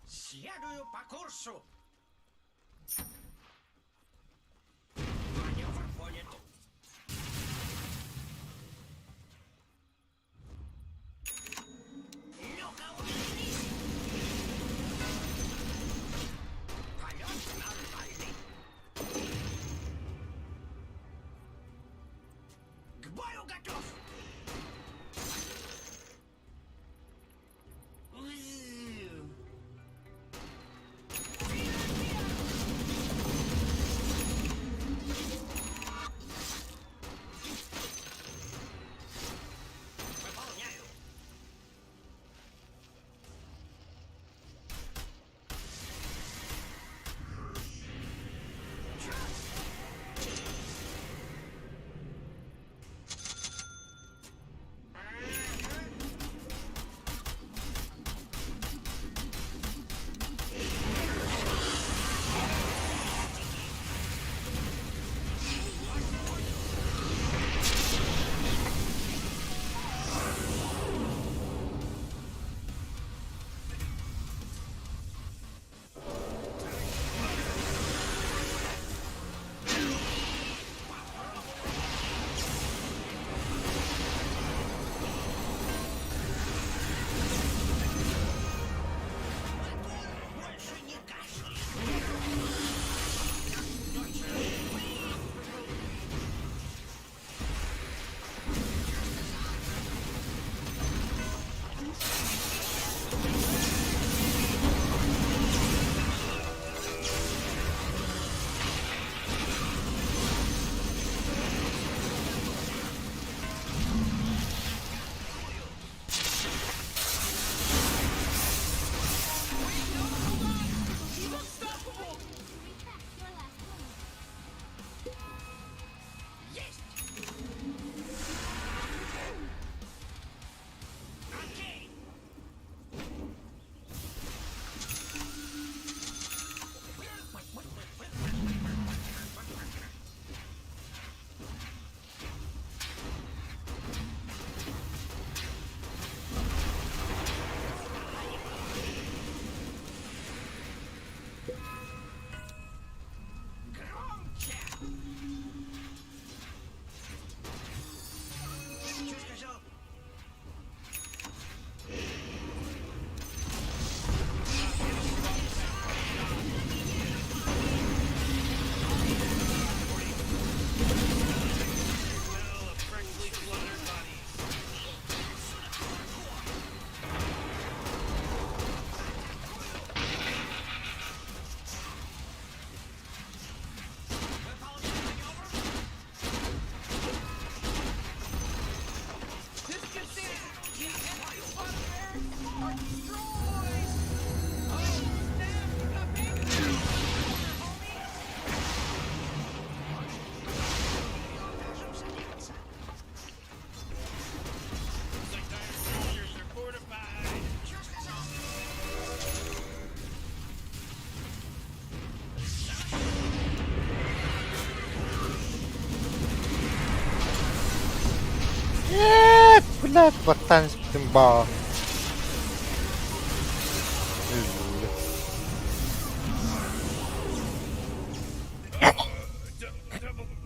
Следую по курсу. Маневр понят. Ну-ка, увернись. Полет нормальный. К бою готов. Выполняю. Больше не кашляй. Окей. Громче. Что сказал? Smell of freshly slaughtered bodies. This just in. The enemy fighters are destroyed. Oh, snap. You got big. Homie. Можем заняться. Looks like dire structures are fortified. Что сказал? Нет, блядь, ботан с пимба.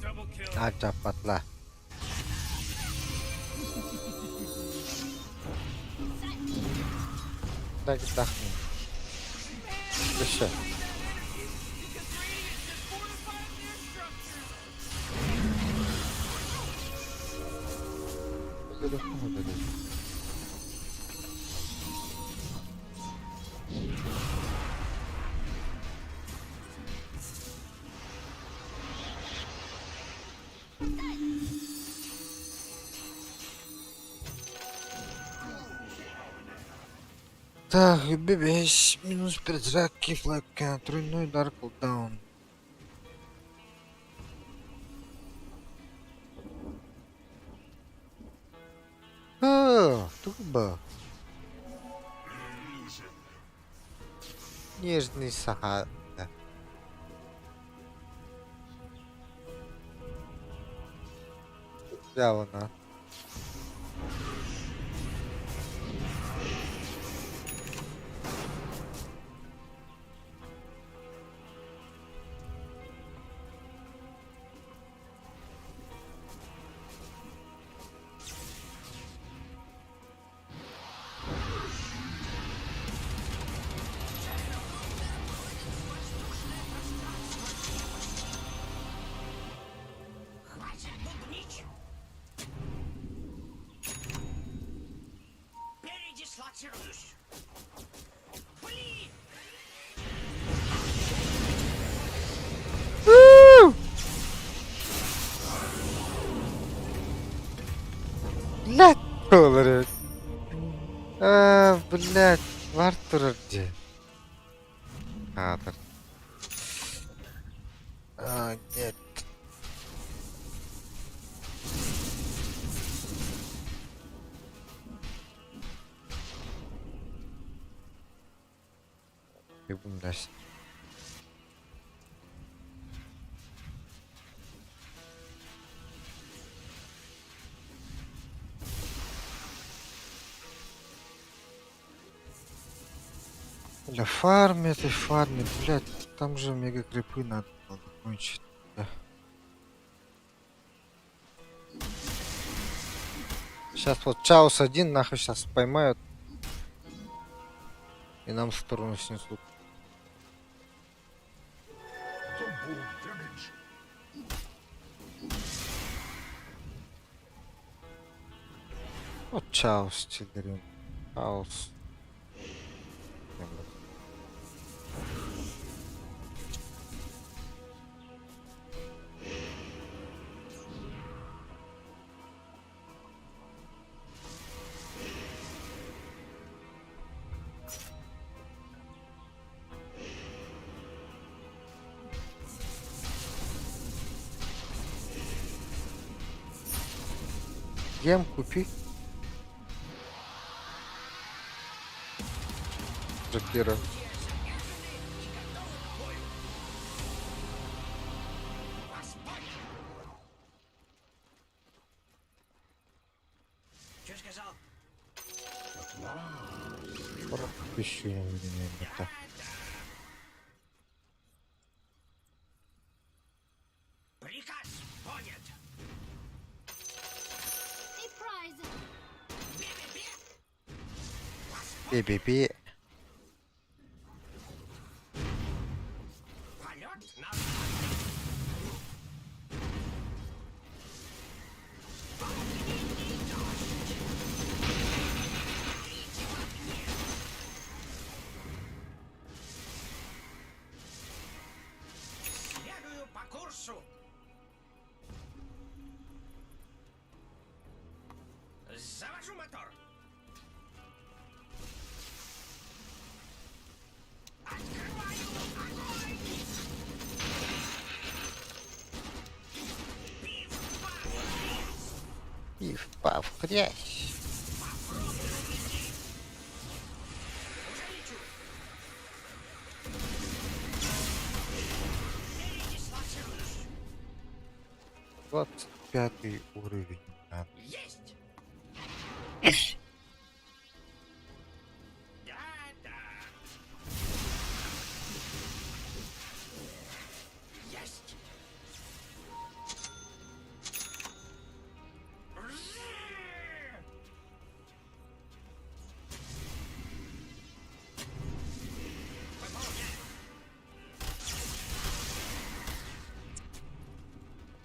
Double kill. Aja patlah. Dah kita. Bisa. Because Radiant just fortified their structure. Sudah kamu tadi. Так, бебесь, минус перезарядки, флэка, тройной удар, кулдаун. Туба. Нежный сахар. Взял она. Хватит бубнить! Передислоцируюсь! Фли! Блядь, доллары. Блядь, в Артура где? Артур. Нет. И блядь. Бля, фармит и фармит, блядь, там же мега крипы надо было закончить. Да. Сейчас вот Чаус один нахуй сейчас поймают. И нам в сторону снесут. Вот Чаус, Чигарин. Чаус. Гем купи. Джакира. Что сказал? Еще не это. Приказ понят! A prize. Бе-бе-бе. Полет на... Следую по курсу! Завожу мотор! Открываю огонь! И впав в грязь. Уже лечу! Передислоцируюсь! 25 уровень. Надо. Есть! Да-да! Есть! Выполняю!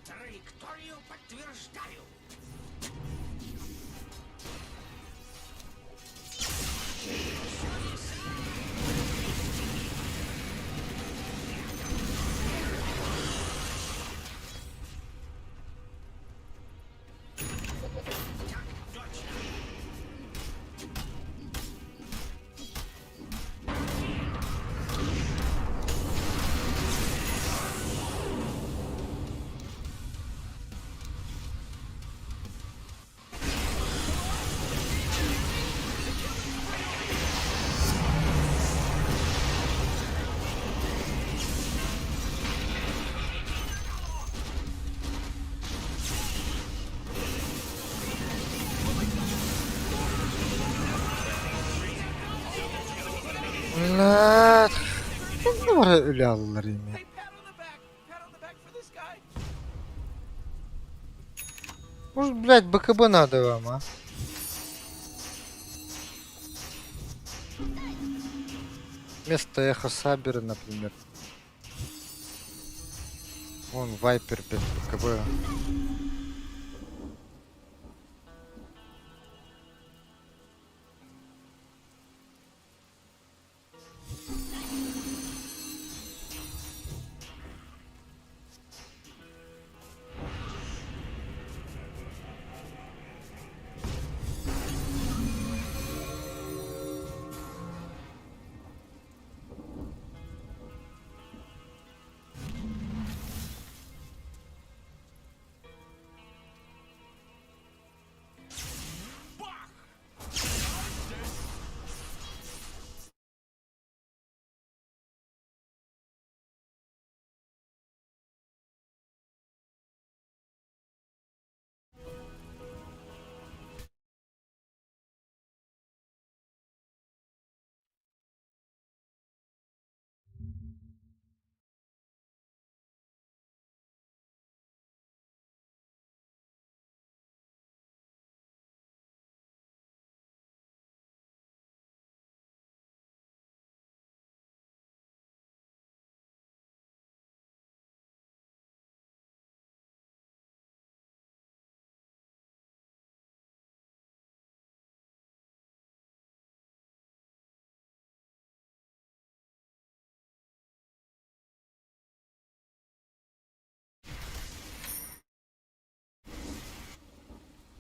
Траекторию подтверждаю! Так точно! La. Ne var öyle alırım ya. Hey, pat on the back. Pat on the back for this guy. Может, блядь, БКБ надо вам, а? Вместо Эхо Сабера, например. Вон Вайпер без БКБ.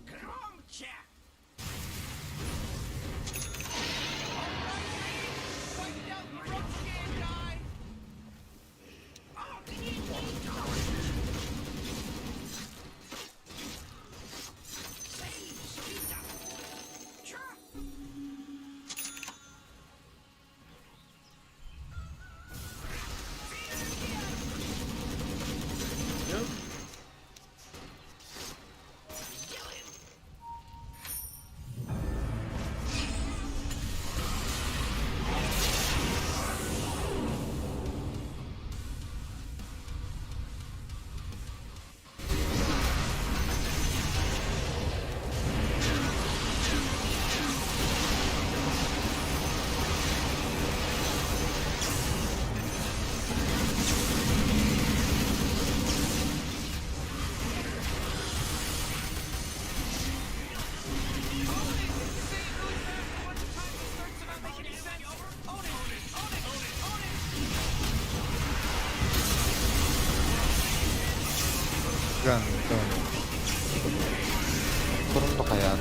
Громче! Fight down the rope scan guy. Ganito. Kurang to kaya?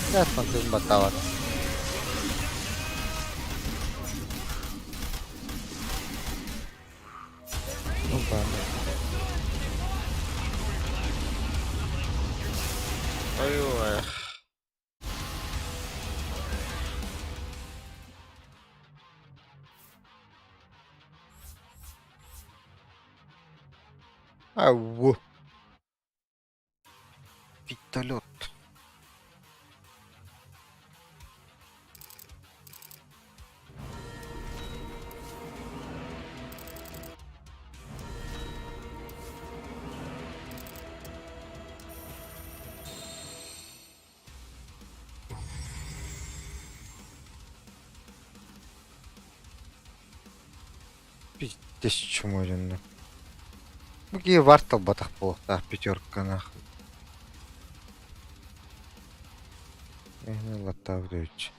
Kaya pag yung batawan. Ano ba? Ayun eh. Ау. Вертолет. Пиздец, чему реально. Какие вартал батах полта, пятерка нахуй. Не латавлюч.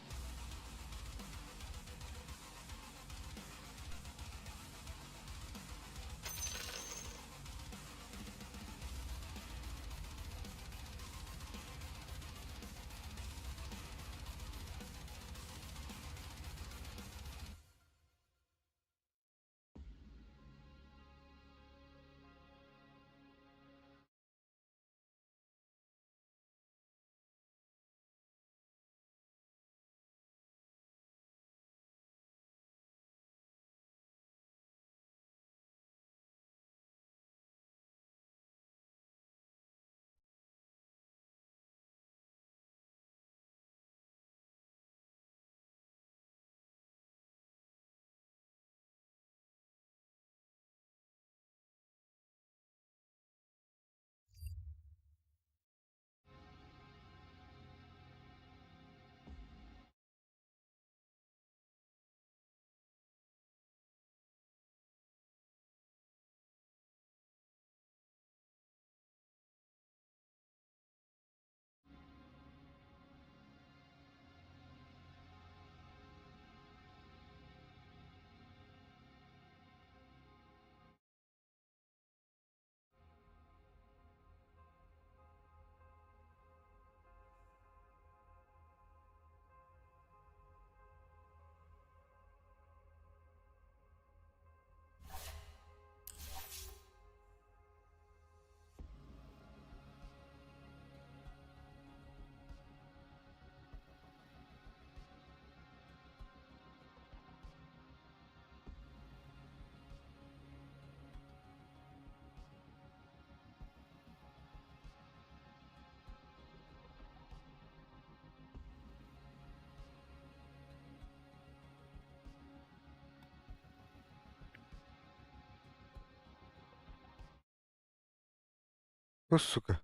Kız suka.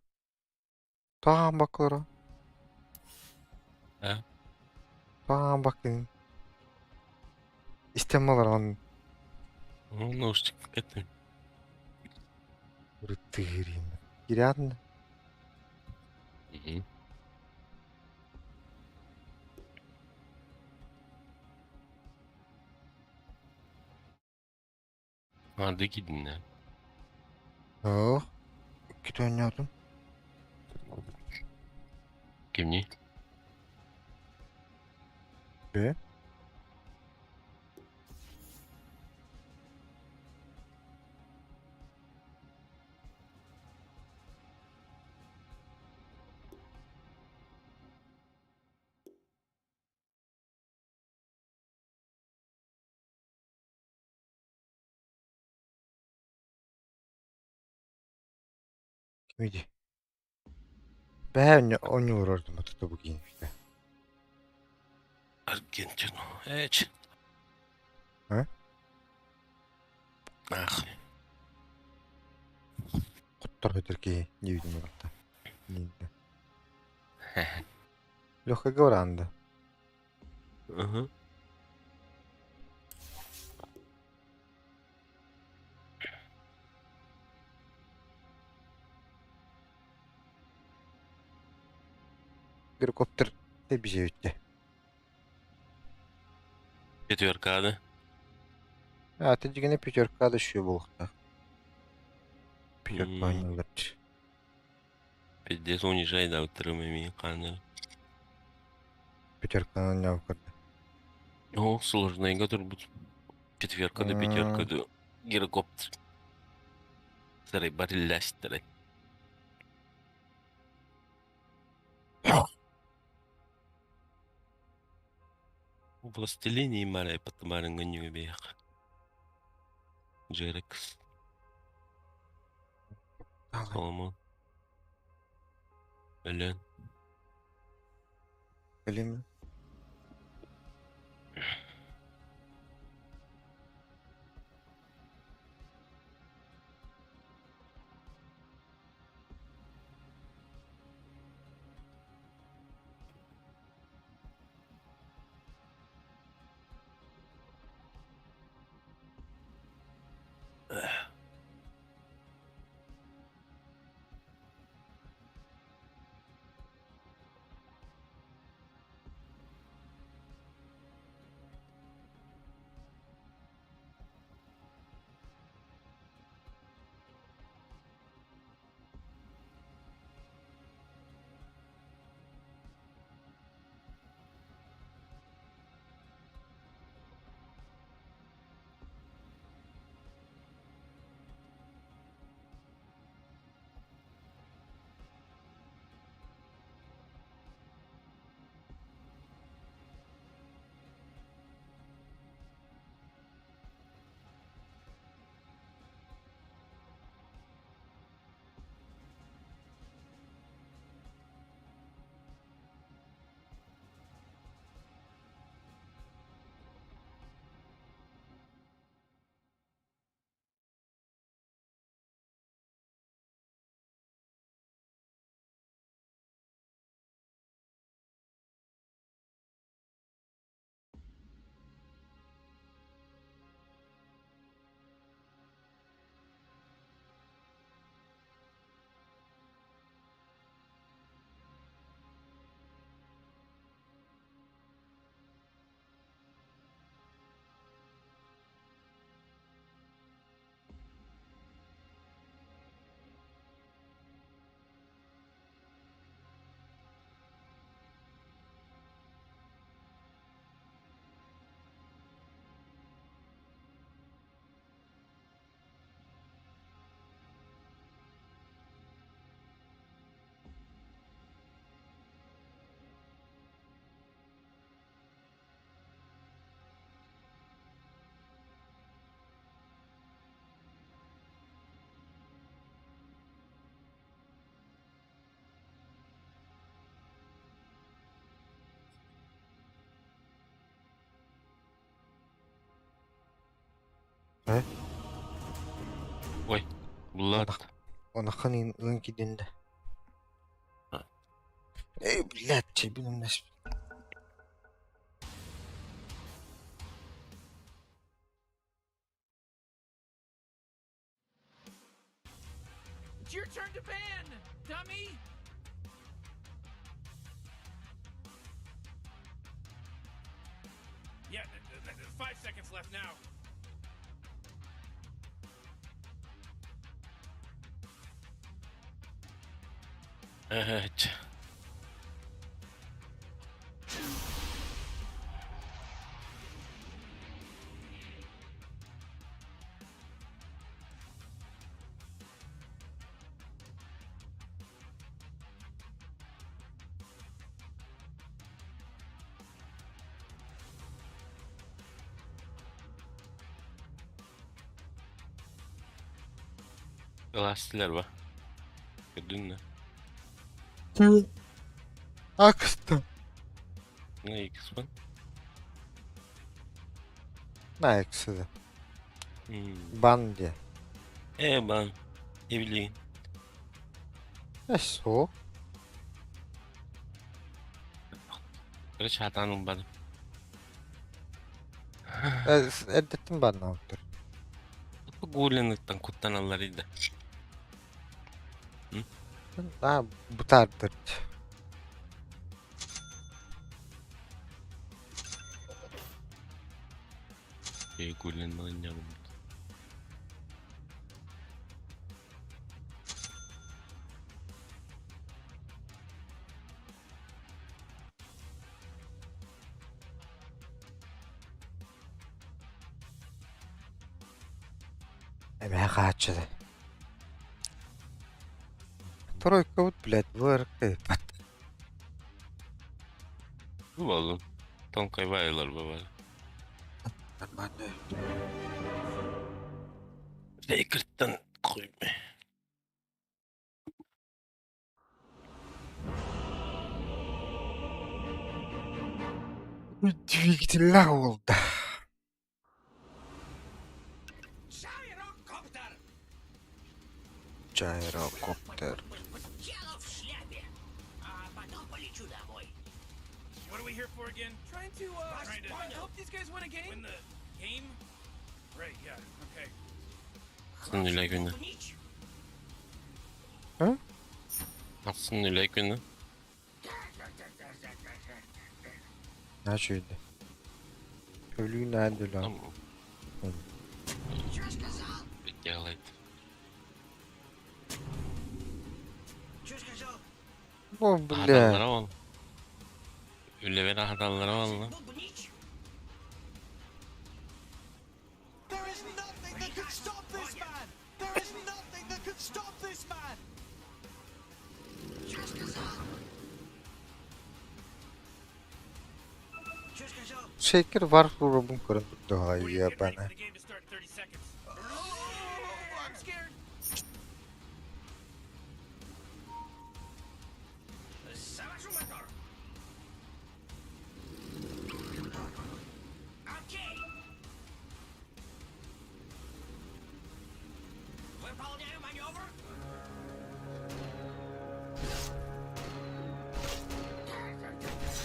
Tağın baklara. He? Tağın bakın. İstemeler an. Наушник кетти. Uruttu gireyim. Gireydin. Hadi gidin ya. Yok. Git oynuyordum. Kimni? Be. Kimidi? Ben oynuyorum hatta bugün işte. Argentino. Eç. He? Ah. Kutlar ötürki ne bileyim hatta. Neydi? Легко говоранда. Ага. Гирокоптер те bir şey öttü. Четверка, да? Ha, tecrübene püçörka düşüyor bu vakta. Püçörka М, oynuyorlar. Пиздец, унижай, да, утрымами канал. Püçörka oynuyor kadar. О, сложная игра тут. Четверка да пятерка да. Гирокоптер. Старый барылясь, старый. Властелин и марай потомарын гоню бех. Джерекс. Соломон. Элен. Bileyim. Ой, Влад. Ona kanın ön gidinde. Ha. Ey блядь, cebinin nasıl? It's your turn to ban, dummy! Yeah, 5 seconds left now. Evet. Lastiler var. Gördün mü? Aksın. Ne iyi kısmın? Ne eksidi? Hmm. Ban diye. Ben ne bileyim. Neyse o. Böyle çatanım benim. Edettim ben ne yaptım? Bu gulenlikten kutlananlarıydı. Ha bu tardır. Gulen oynayalım. Emeğe kaçtı. Тройка вот, блядь, выркает. Bu oğlum. Tonkay bayılır baba. Нормально. Faker'dan koyma. Двигатель oldu. Гyrocopter! Gyrocopter. Дело в шляпе. А потом полечу домой. What are we here for again? Trying to, Trying to- help these guys win a game? Win the game? Right, yeah, okay. Atsın öyle günü. Нич. Atsın öyle günü. Ne şöyle? Ölüyü nerede lan? Tamam. Чё сказал? Bekleyelim. Чё сказал? Bu Adamlara bile. ol. Öyle veren adamlara ol lan. Бубнич? There is nothing that can stop this man! There is nothing that can stop this man! Чё сказал? Чё сказал? Şeker var grubun kurun daha We're iyi getting ready bana. for the game to start in 30 seconds. I'm scared. Завожу мотор. Окей. Выполняю маневр.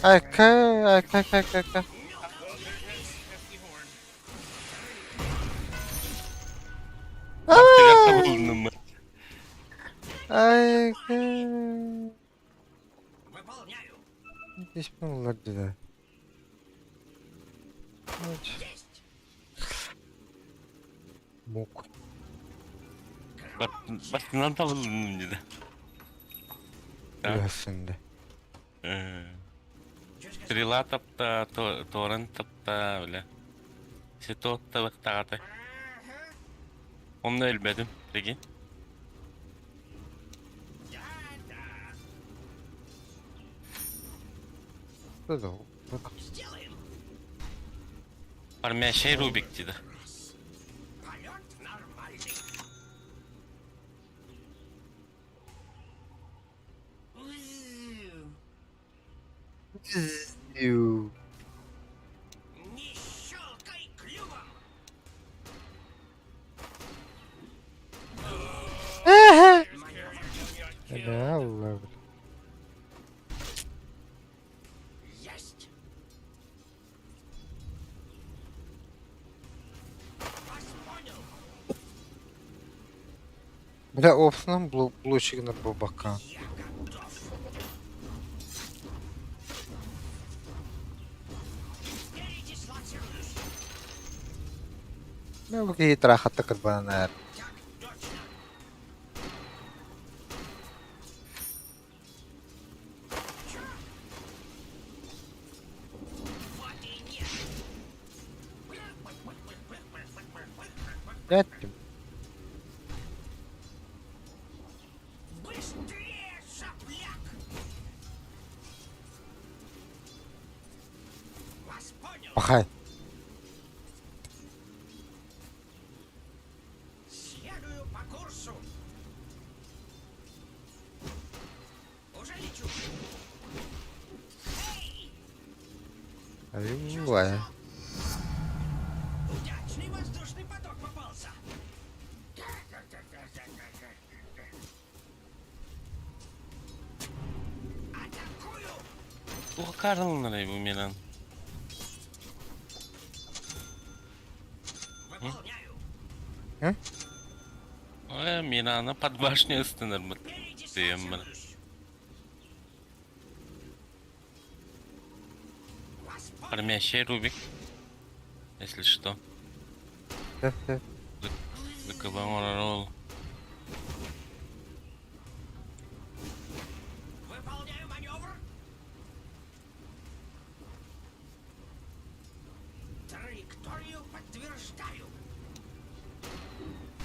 Aka, aka. Oh, there's pesky horn. Sigara bulundum ben. Aka. Выполняю. Bismillah. Есть. Muk. Başından da bulundum dedi. Ha? Yasında. Чё сказал? Srila tapta, Toran tapta öyle. İşte tottalık dağıtı. Onu da ölmedim. Peki. Да. Burada. Сделаем. Armaya şey Rubik'ciydi. Полет нормальный. Yu. Не щелкай клювом. Аллах. Есть. Вас понял. Бля, опсынан блочек на бабака. Я готов. Передислоцируюсь. Ну, какие трахата как бы наверное. Так точно. Чё? Вот и нет. Блядь, ты, Быстрее, сопляк! Вас понял. пахай. Следую по курсу. Уже лечу. Эй! Ай, Удачный воздушный поток попался. Атакую! Укарнарай bu Милан. Выполняю. Миланы под башню ыстынырмын. Передислоцируюсь. Вас понял. Армящий Рубик. Если что. Закрываем ролл. Выполняю маневр. Траекторию подтверждаю.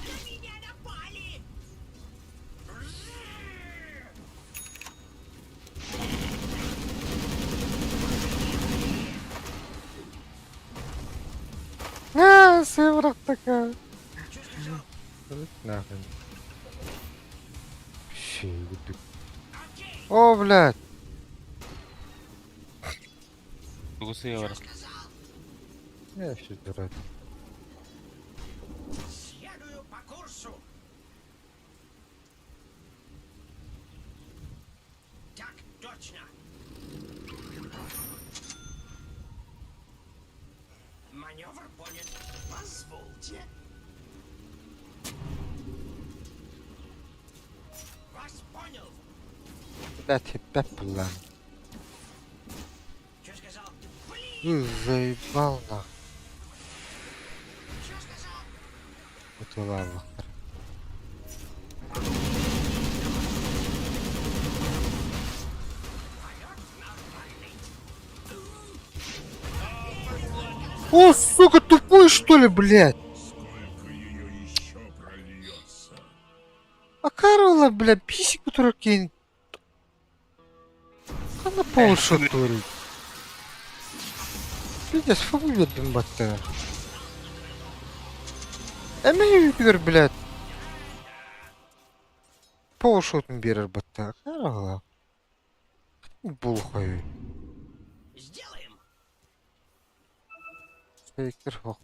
На меня напали! сыворотка такая. Чё сказал? Нахрен. Вообще, ебать. Окей, О, блядь. Тугусы евро. сказал. Я еще дурак. Следую по курсу. Так точно. Маневр понят. Позвольте. Вас понял. Блядь, опять план. Что сказал? Блин, Заебал нахуй. что сказал? Это лава. О, сука, тупой что ли, блядь? А Карла, бля, писик, который кинь. Она пол шатурит. Пиздец, фабулет, блин, бата. Эмей бир, блядь. Пол шотын берер, бата. Карла. Булхай. Сделаем. Фейкер, хох.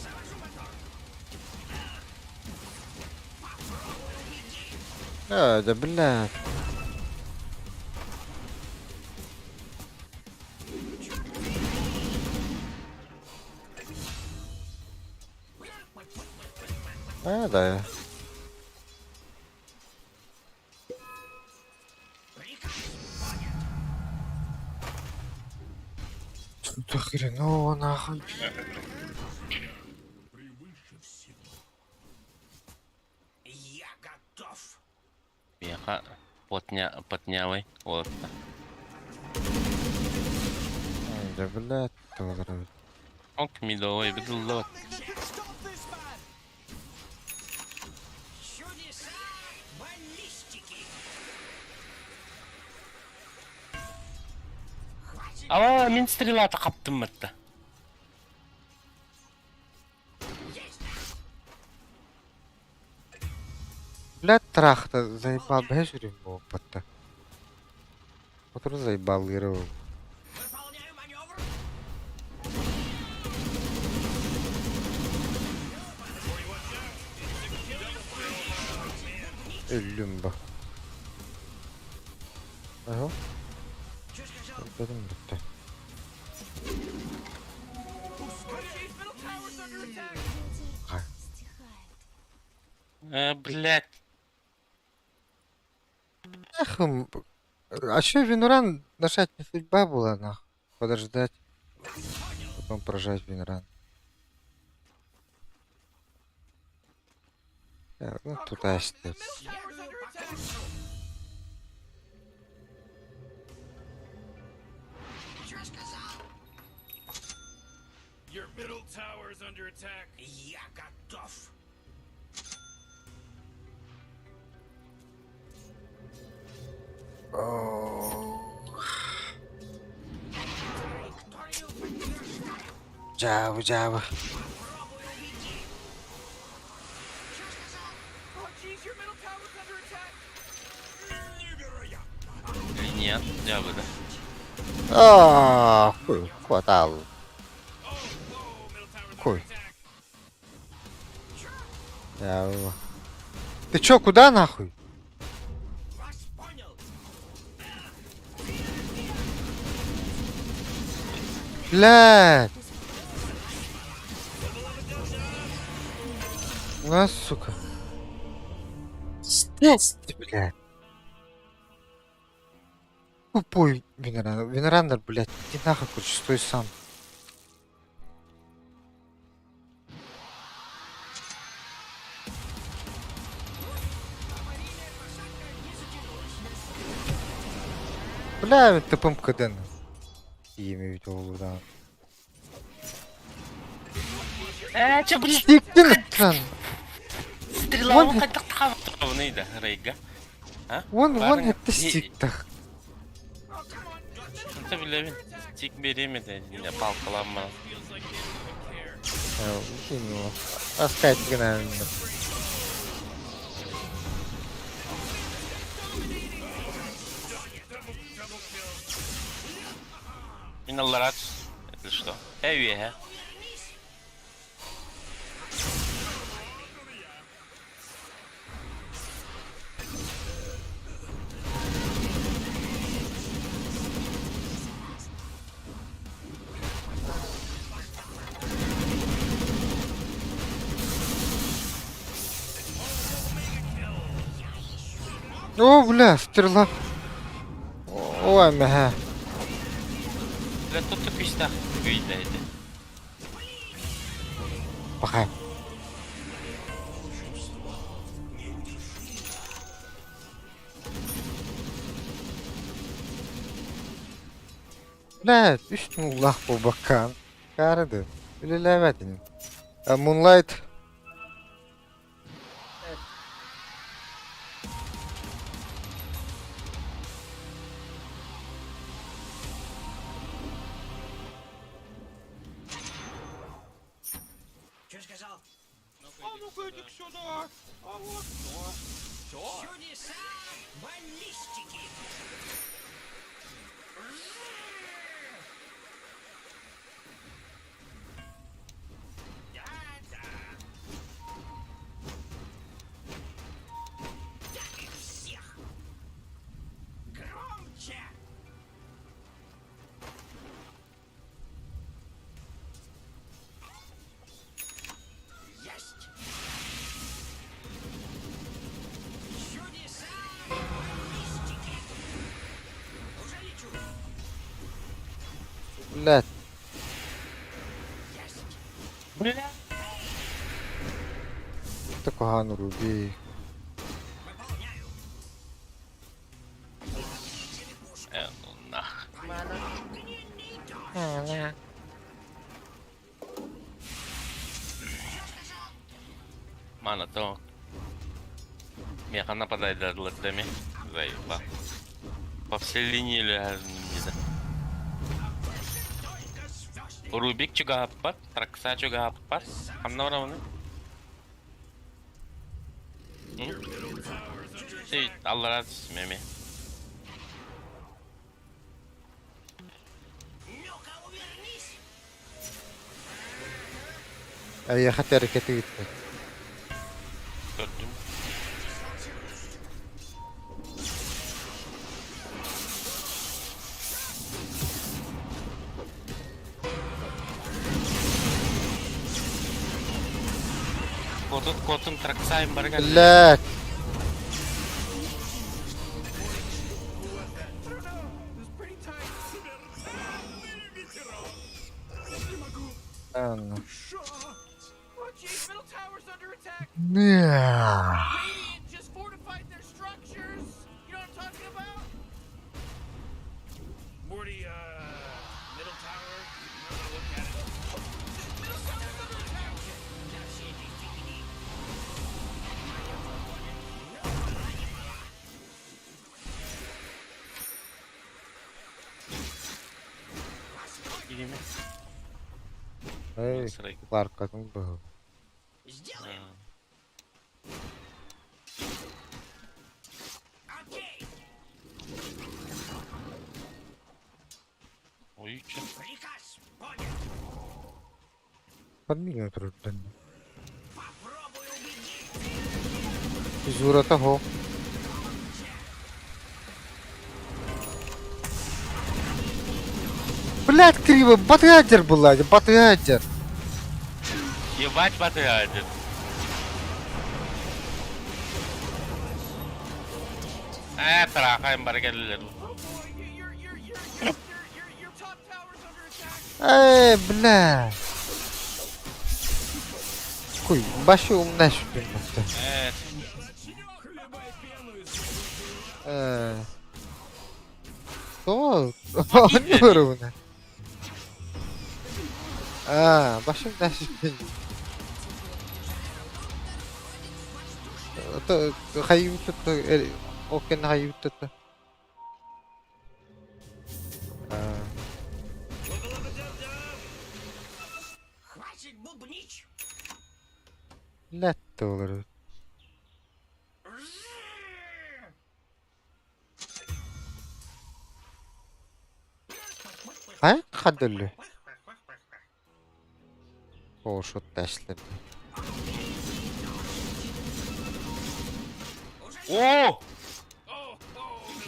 Завожу мотор. Да, блядь. Да. Приказ понят. Что-то хреново, нахуй. Я готов. Яха потнявай. Вот. Да, блядь, тоже. Ок, мидовый бедулот. Чудеса баллистики. Хватит. Ала, мен стрелаты қаптым мытты. Есть. Блядь, трах-то заебал, блядь, его бата. Вот он заебал, Иру. Выполняю маневр. Ölüm bak. Ага. Что сказал? Dedim bitti. Archie's middle tower's under attack. Стихает. Блядь. Нахуй. А чё Винуран нажать не судьба была, нахуй? Подождать. Потом прожать Винуран. Так, ну тут стоит. Tower's under attack. Что сказал? Your middle tower is under attack. Я готов. Джава, Джава. Archie's, your middle tower's under attack. Или нет? Я бы, да. Хуй, хватало. Oh, middle tower's Cool. under attack. Джава. Ты чё, куда нахуй? Вас понял. Блядь. На, сука. Здесь ты, блядь. Тупой Винорандер. Винорандер, блядь, иди нахуй, короче, стой сам. Бля, тупым КД. Имя ведь голову, да. Чё, блядь? Стикин! Стрела, Вон- он хотел там. Нейді, Рейга. А? Вон Барың- это Е- стиктах. Ты білемін. Тик беремеді. Не палқылама. Feels like they don't even care. Аскать гнали. Миналлар Это что? Эве, О, бля, стрела. Ой, мега. Бля, тут такой стах видаете. Пахай. Бля, üstün Allah bu bakan. Karıdı. Öyle levetinin. Moonlight. Что сказал? А ну-ка иди сюда. А вот что? Чудеса баллистики. Да-да. Я их всех. Громче. Есть. Чудеса баллистики. Уже лечу. Блядь. Есть. Бля. Ти погано рубі. Выполняю. Ну нах. Огненный дождь. Mana то. Меха нападает до локтями. Заебал. По всей линии не да. Рубик juga apa? Traksa juga apa? Hamna orang mana? Эй, Allah razı meme. Ну-ка, увернись. Я хотя ракети відкрити. Gördüm. Котун траксайм бар екен. Блядь. It's pretty tight. Ладно. Oh, geez, middle tower's under attack. Бля. Radiant just fortified their structures. You know what I'm talking about? Morty, middle tower. I'm gonna look at it. Middle tower's under attack. Gireyim mi? Ey, Sırayı. arkasını bu. Сделаем. Окей. Oy için. Приказ понял. Фарминг трудно. Попробуй убедить. Физура того. Блядь, криво, батгадер была, батгадер. Ебать батырядер. Трахаем бар ekenler. Oh boy, your top tower's under attack. Эй, бля. Хуй, başı умнаш bilmekte. Evet. Doğal. Anlıyorum bunu. Başım ders خيوت اوكن خيوت Хватит бубнить. لا تولر هاي خدلو او شو تاشلر Oo!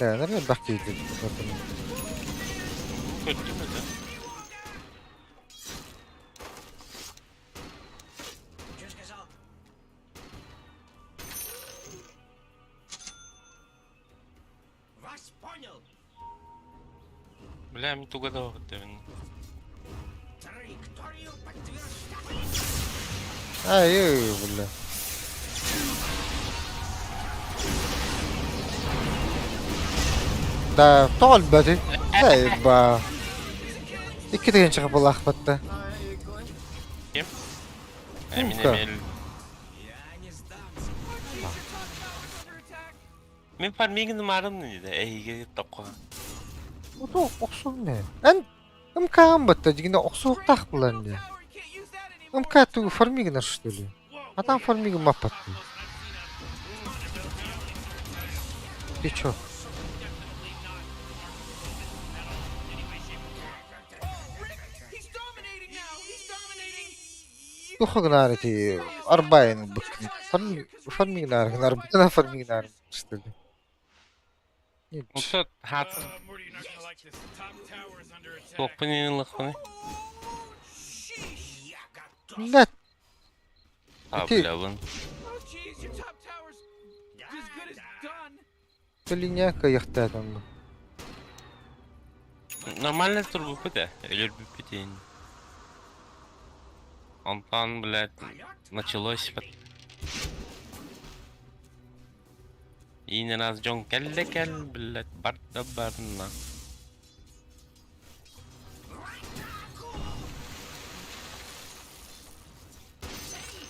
لا انا بحكي Kötü mü de? Что сказал? Вас понял. Бля, ми тук да отдевен. Траекторию подтверждаю. ايوه بالله ده طول بدي لا يبقى كده ينشغل بالله اخبطته Kim? Emin Kanka. Emel. Я не сдамся. Under attack. Min farming numaram neydi? Eyge toqa. وده اقصد نه ان امكان بتجينا اقصد تخبلن Tower, you can't use that anymore. امكان تو فرميق نشتلي هذا فرميق ما بطل بيشو He's dominating now. He's dominating. يخرج نارتي 40 بكني فرميق نار 40 فرميق نار نشتلي Musa hat Morty, you're not gonna like this. Top tower is under attack. toplanılıq mı? Я готов. لا Abi lavın. Oh, jeez, your top tower's as good as done. لينياكا يختاتم Нормально турбу пыта. Или бюпетень. Антан, блядь, началось. И нас Джон келл, блядь, барна.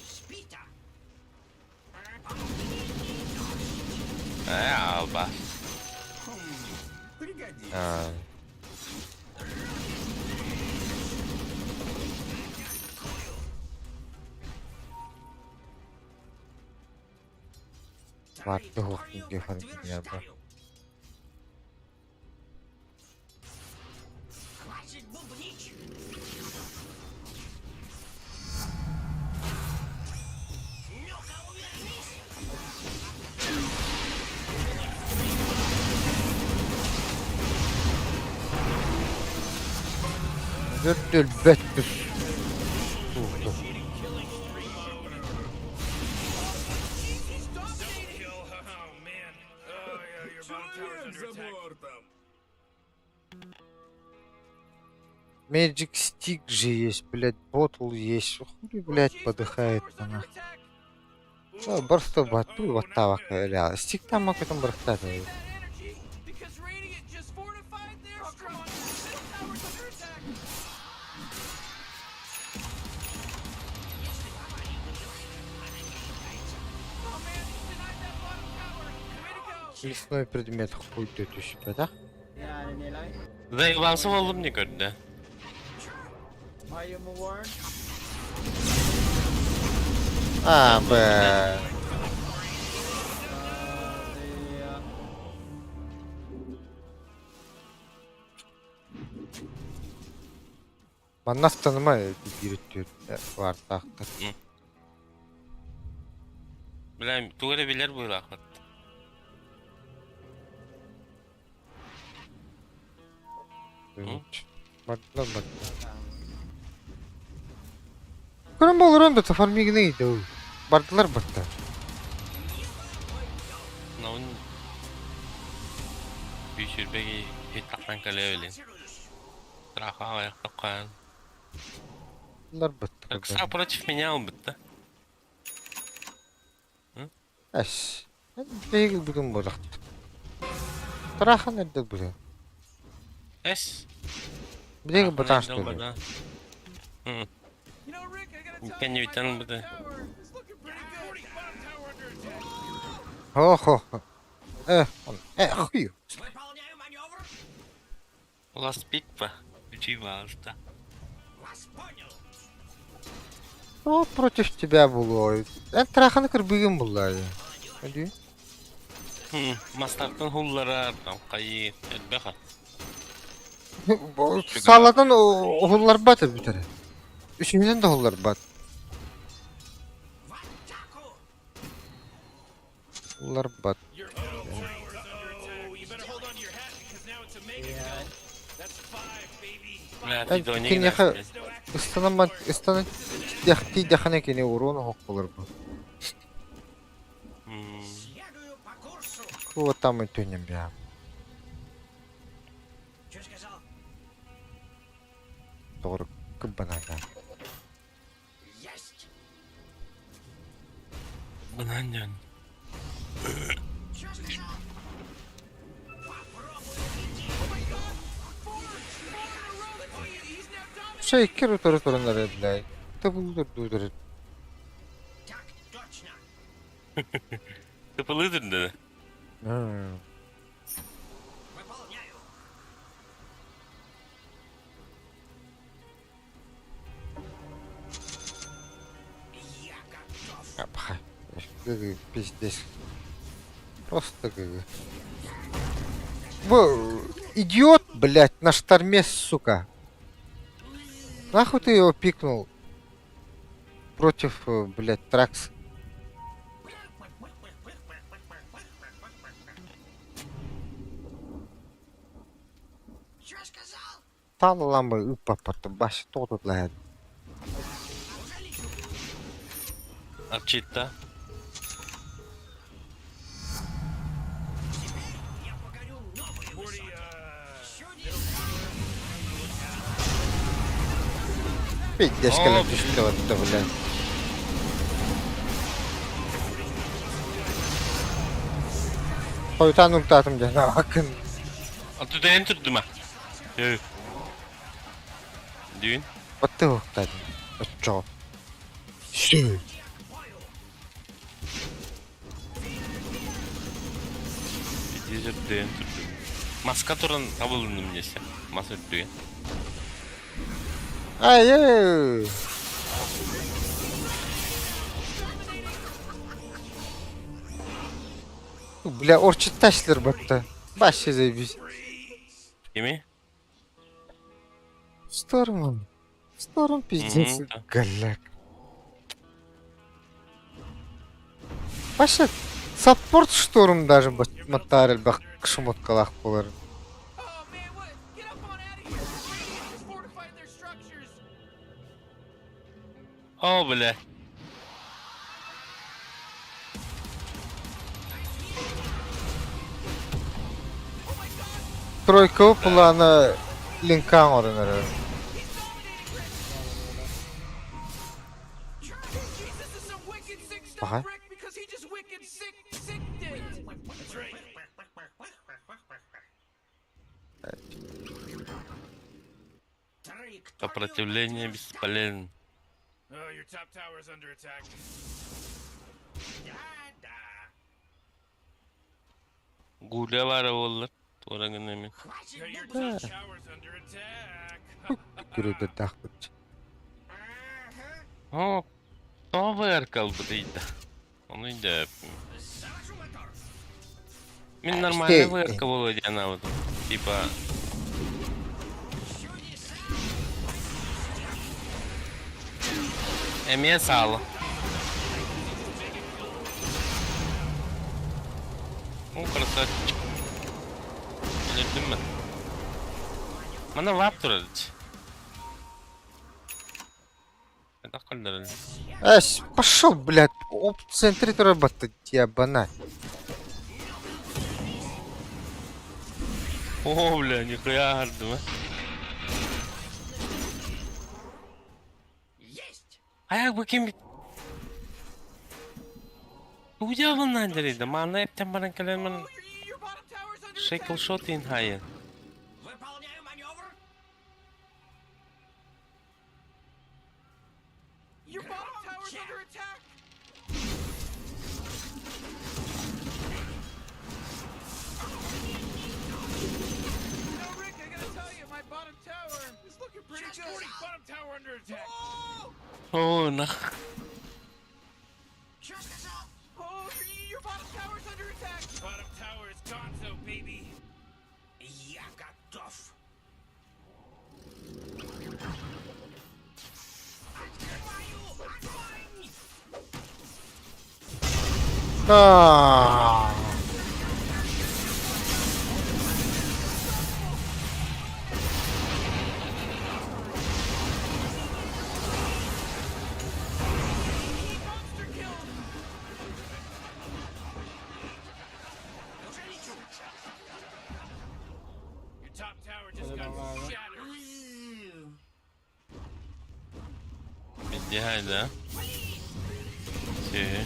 Спита. Алба. Пригодится. Farklı hukuk yaparım ya bu. Хватит бубнить. Ну-ка, увернись. Dört البت Magic Stick же есть, блядь, ботл есть. Хули, блядь, подыхает она. Просто бату вот так, ля. Стик там мог этом бросать. That energy because Radiant just fortified their strong. Middle tower's under attack. Oh man, he's denied that bottom tower. Way to go. Лесной предмет хуй тут у себя, да? Zayıflansın oğlum ne gördü? А, б. Маннас танымай үйрөтүyor var taktı. Bileyim, tuğla bilir bu lakıt. Бардылар бардылар. Көрім болыр онда тафармигіне еді ол. Бардылар барды. Onun bir sürbeği hiç taktan kale öyle. Traha ayakta koyan. Bunlar bıttı. Kısa против меня он bitti. Әш. Бейгіл бүгін болақты. Тұрахан әрді бүгін. Es. Бейгіл бұтан Nerede o шты. kadar? Hı. You know, Rick, I gotta tell Can you, you my tell bottom me the- tower is looking pretty good. Bottom tower under attack. Хо. Хуй. Выполняю маневр. Last pick pa. Ключи важно. Вас понял. О, против тебя было. Тұраханы кірбеген бұллар. Hadi. Hı. Mastardın hullara tam kayı. Elbeka. Sağladan oğullar batır bir tane. Üçüncüden de oğullar bat. В атаку. Oğullar bat. Your middle tower's under attack. You better hold on to your hat because now it's a mega kill. That's 5, baby. Bля, Ben ты до кен яха них. ıstanın diyahane kene uronu hok olur bu. Следую по курсу. Kıva tam ötönüm ya. Что сказал? Doğru kıbbana ya. Есть. Buna ne? Что сказал? Şey kere torunlar edilay. Tabuldur durdur. Так точно. Tıpılıdır dedi. Выполняю. Я готов. Yapha. Gıgı pizdes. Просто гыгы. Идиот, блядь, на шторме, сука. Нахуй ты его пикнул? Против, блядь, Тракс. Что сказал? Там ламбы упапарты баşı толтут лаяд. Арчитта. Я погоню новую высоту. Пиздец, О, когда düştü orada, блядь. Koytan ulti atım cana bakın. Atı da enterdim ha. Yok. Düğün. Batı uktadın. Çok. Şey. Dizip de enterdim. Maska turun tabulundum neyse. Masa düğün. Hayır. Бля, орчит ташлар батта. Вообще заебись. Kimi? Сторм. Сторм пиздец. Мгм, да. Галяк. Вообще, саппорт шторм даже мотарил бак шмоткалах болар. Oh man, what? Get up on out of here. Radiant just fortified their structures. O bile. Тройка плана линкан орынары. Ага. Rick because he just wicked sicked it. That's right. Сопротивление бесполезно. Oh, your top tower's under attack. Гуля var oğullar. Toranın emin. Yeah, your top tower's under attack. Күрүдө дахпыт. О, новый kalbıydı. Onu da yapayım. Мен нормальный ВРК Володя навык. Типа... Emeğe sağlık. O красавчик. Bilirdim mi? Bana vap durardı. Это кольдер. Ась, пошел, блядь, в центре работать, ебана. О, бля, нихуя гарду, а. Ayak bakayım bir. Uya bundan deriydi. Mana hepten bana kalemin Your bottom tower's under shackle attack. shot in hayır. Выполняю маневр. Your bottom tower's under attack. No, Rick, I gotta tell you, my bottom tower is looking pretty good. Bottom tower under attack. Oo, nah. Чё сказал? Oh, your bottom tower's under attack. Bottom tower is Gonzo, baby. Я готов. Открываю огонь! А. Monster kill. Your top tower just got shattered. Иди, haydi. Şey.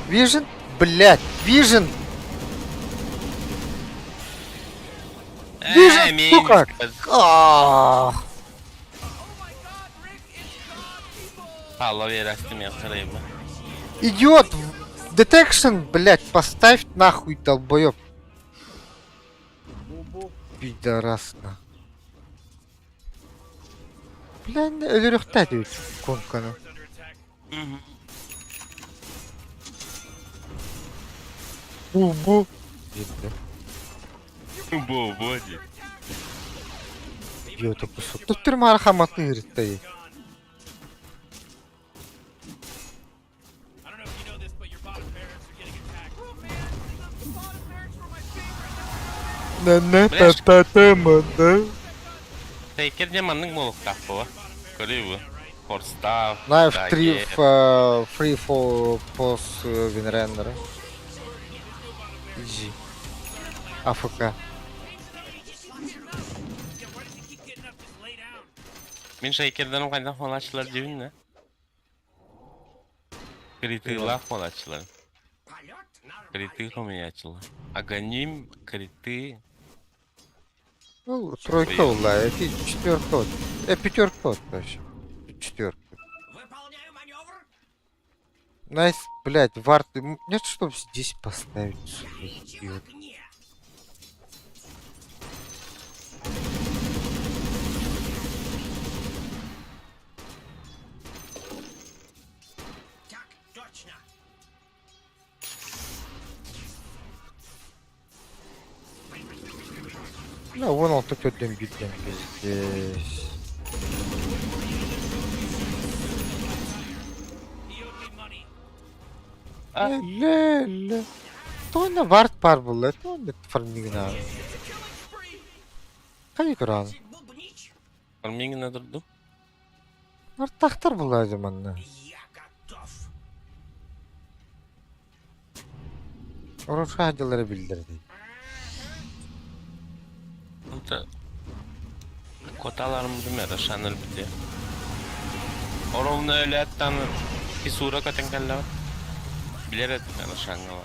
Вижен, блядь, вижен. Вижен, Emin сука. Oh А. my god, Rick, it's God, people. Allah verastim ya sarayım. Идиот, детекшн, блядь, поставь нахуй, долбоёб. Пидорасно. Блядь, өлүрөктө дейт конканы. Under attack. Бу. Видно. Bu hadi. Идиота кусок. Тут тюрьма рахаматный ирттай. I don't know if you know this, but your bottom barracks are getting attacked. Oh man, the bottom barracks were my favorite. На-на-та-та-та-та-та. Тейкер деманның молық тақпы ва. Көрей bu. Forstaff. Knife Dagger. 3 free for post winrender. Easy. AFK. Yeah, why does he keep getting up? Just lay down. Мен шайкерден қайдан қолашылар дебін не? Критыйлар қолашылар. Полет нормальный. Криты хомиячылар. Аганим, криты. Ну, тройка была, это четверка вот. Пятерка вот, короче. Четверка. Выполняю маневр. Найс, блядь, вард. Нет, чтобы здесь поставить. сука, Горите в идиот. огне. Так, точно. Ну, вон он такой дембитен, пиздец. He owed me money. Ля-ля-ля. То на вард пар был, это он фармигна. Кай кран. Бубнич. Farming'ine durdu. Вард тахтар был о заманна. Я готов. Орушка bildirdi. Burada Kotalarım bilmedi, şanıl bitiyor. Orumda öyle ettan bir sura köten kelle var. Biler etmen şanga var.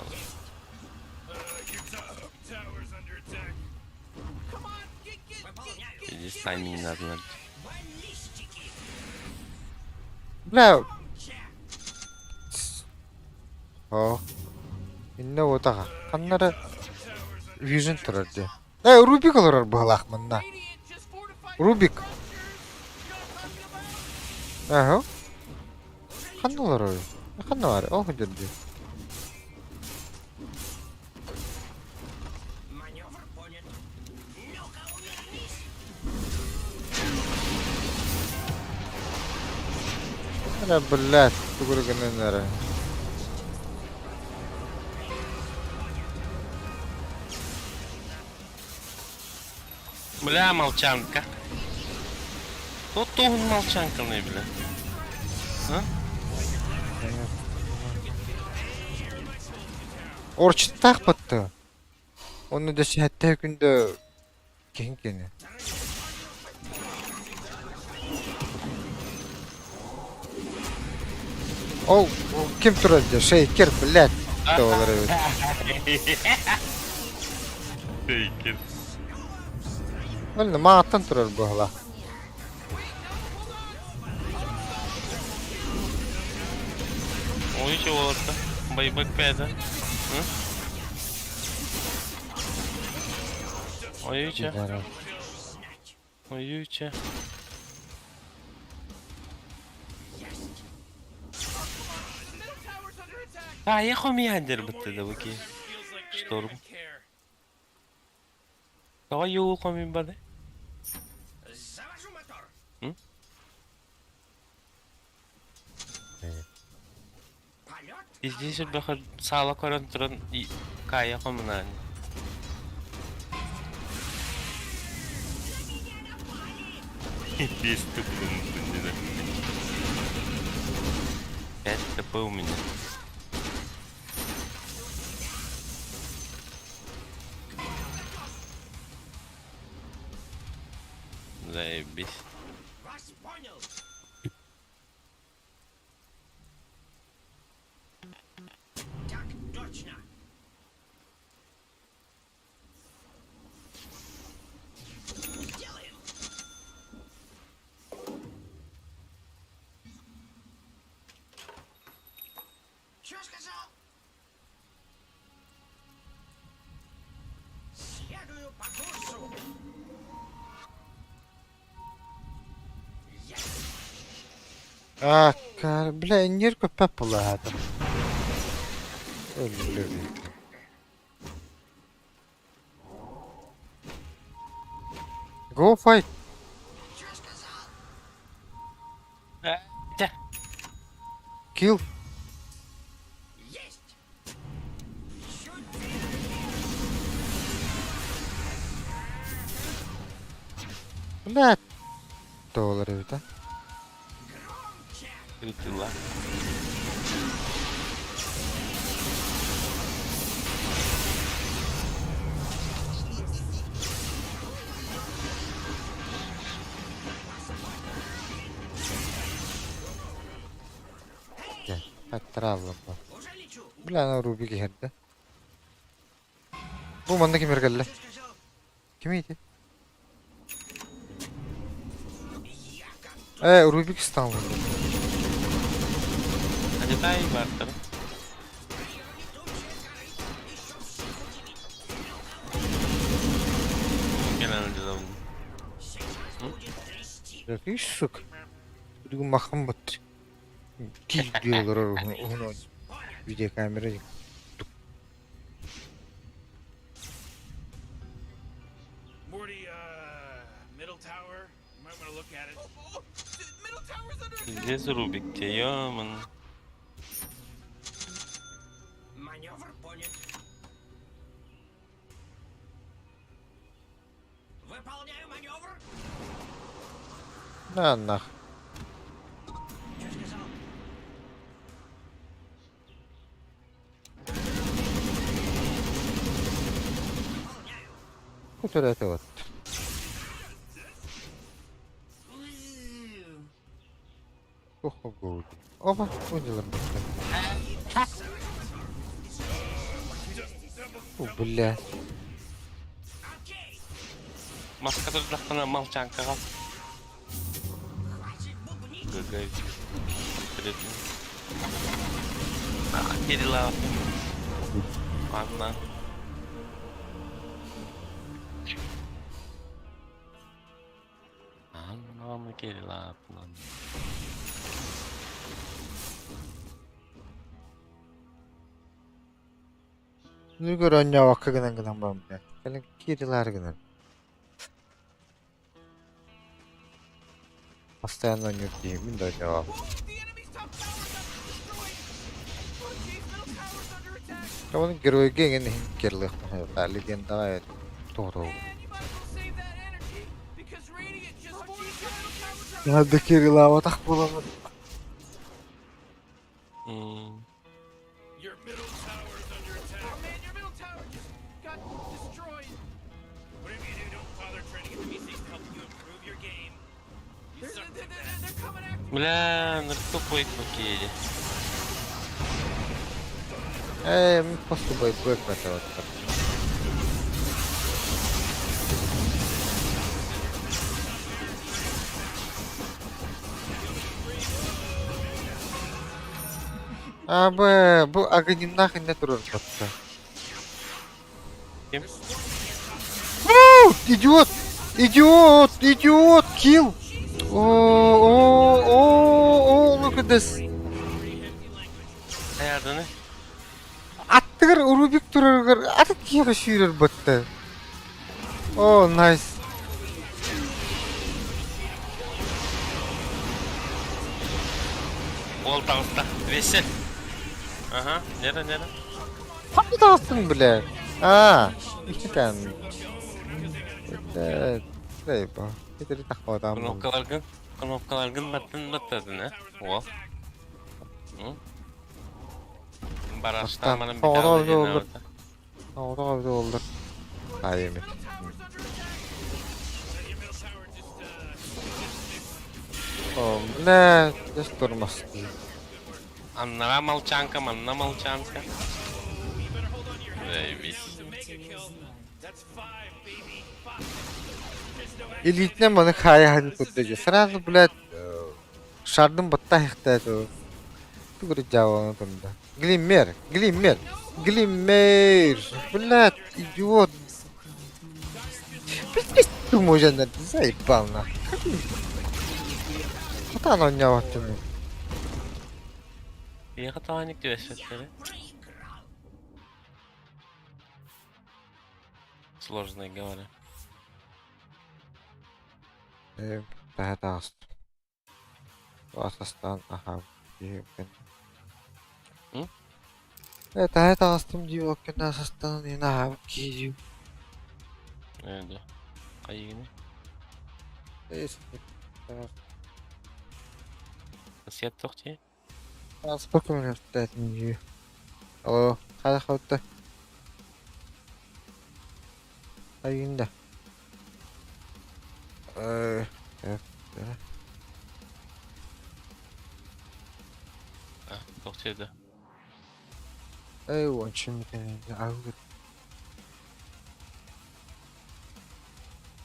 Tower's under attack. Come on, get. Biz timinglerden. Bля. Oh. Inne otağa. Kanlara vision turardı. Rubik olur bu halakmında. Radiant just fortified. Rubik. You know what I'm talking about? Aha. Kanlar o. Kan var. Oh dedi. Маневр понят. Ну-ка, увернись. Ana blast. Tugur gönenlere. Бля, молчанка. Вот он молчанка не бля. А? Orçun takpattı. Onu da hatta günde kenkeni. O kim turacak? Kir blast. Doğru evet. Peki. Öyle mağatan turar bu hala. Ой, чего-то. Байбек педа. Ой, че. Ой, че. Middle tower's under attack. А, я хомяндер bitti de bakayım. Feels like they Storm. don't even care. Давай его хомим бады. Завожу мотор. Полет. И здесь вот бахар сала корон и кая хомнан. Есть тут не. 5 ТП у меня. Заебись. Вас понял. Так точно. Сделаем. Чё сказал? Следую по курсу. Ah kar bla inir köpek bula hada. Öyle. Go fight. Чё сказал? Да. Kill. Есть. Bla. Doğru evet. Крутила. Gel. Hatıralım bak. Уже лечу. Bla ana Rubik geldi. Bu manda kim geldi? Сказал. Kimiydi? Я как Rubik İstanbul. Hadi daha iyi baktım. Genelde de Какой сук. Dugu Махамбет. Кил diyorlar onu. Video kamera. Morty, middle tower. You might want to look at it. Oh, middle tower's under attack. Здесь Рубик, ёман. маневр понят. Выполняю маневр. На нах. Чё сказал? Выполняю. Вот это вот. Ого, голубь. Опа, поняла. О, бля. Маска дұрдақтана малчанка қал. Гагайчик. Білетін. Перелава. Ладно. Аннамы перелава. Ну, говорю, он не вака гынан бам, бля. Калин кирилар гынан. Постоянно не пьем, да, не вака. The enemy's top tower's under destroyed. Oh, jeez, middle tower's under attack. Каван герой геген кирлых. Да, легенда Торо. Man, you might as well save that energy because Radiant just forced your middle tower's under Надо Кирилла так было. Your middle tower is under attack. Oh man, your middle tower just got destroyed. Whatever you do, don't bother trying to get the VCs to help you improve your game. You They're, suck they're, like they're, that. they're coming after you. Бля, ну тупой кукели. Мы просто бойбэк на это вот. Bu agınımdan ne durur batta. Kim? Идиот! Идиот! Идиот! Kill! Oh, look at this. Ayarda ne? Attır Rubik durur. Atık yere şirir batta. Oh, nice. Ол дауыста. Весе. Ага, нere? Tabi dağıtsın bile. Aa, iki tane. Evet. Şey bu. Bir de takmadan bu. Кнопкаларгын баттын, ne? О. Бараштан мана bir Sonra daha öyle yine olur. orada. Orada öyle olur. Hayır mı? Oh, ne? Hiç durmaz ki. Anlara malçanka, manna malçanka. Ey That's 5, baby. 5. Элитне маны хая хани куддеже. Сразу, блядь, шардын батта хихтайды. Ты говорит, джаваны тunda. Глиммер. Блядь, идиот. Ты можешь на заебал нахуй. Вот оно не вот ты. İyi hatanik diyor eşitleri. Сложные говоря. Это аст. Асастан, ага. Это астым девок на састан и на кизю. Öyle. Kayığını. Siyat tohti. Сколько меня ждать не. Алло, хада хавта. Ayında. Tohtiydi. Очень аугыр.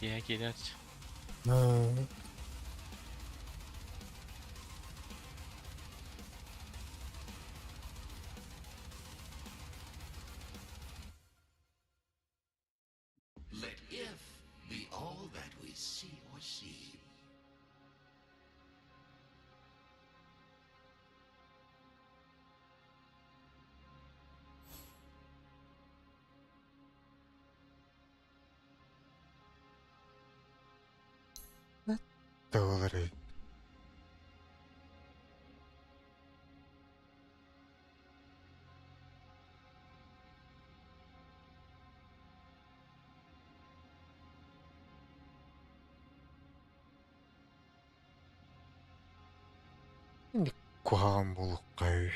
Ya gelir. Let if be all that we see or seem. $. Ini kuhaan bulkkay.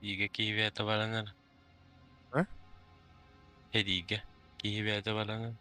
Hediye kihibiyata balanar. Ha? Hediye kihibiyata balanar.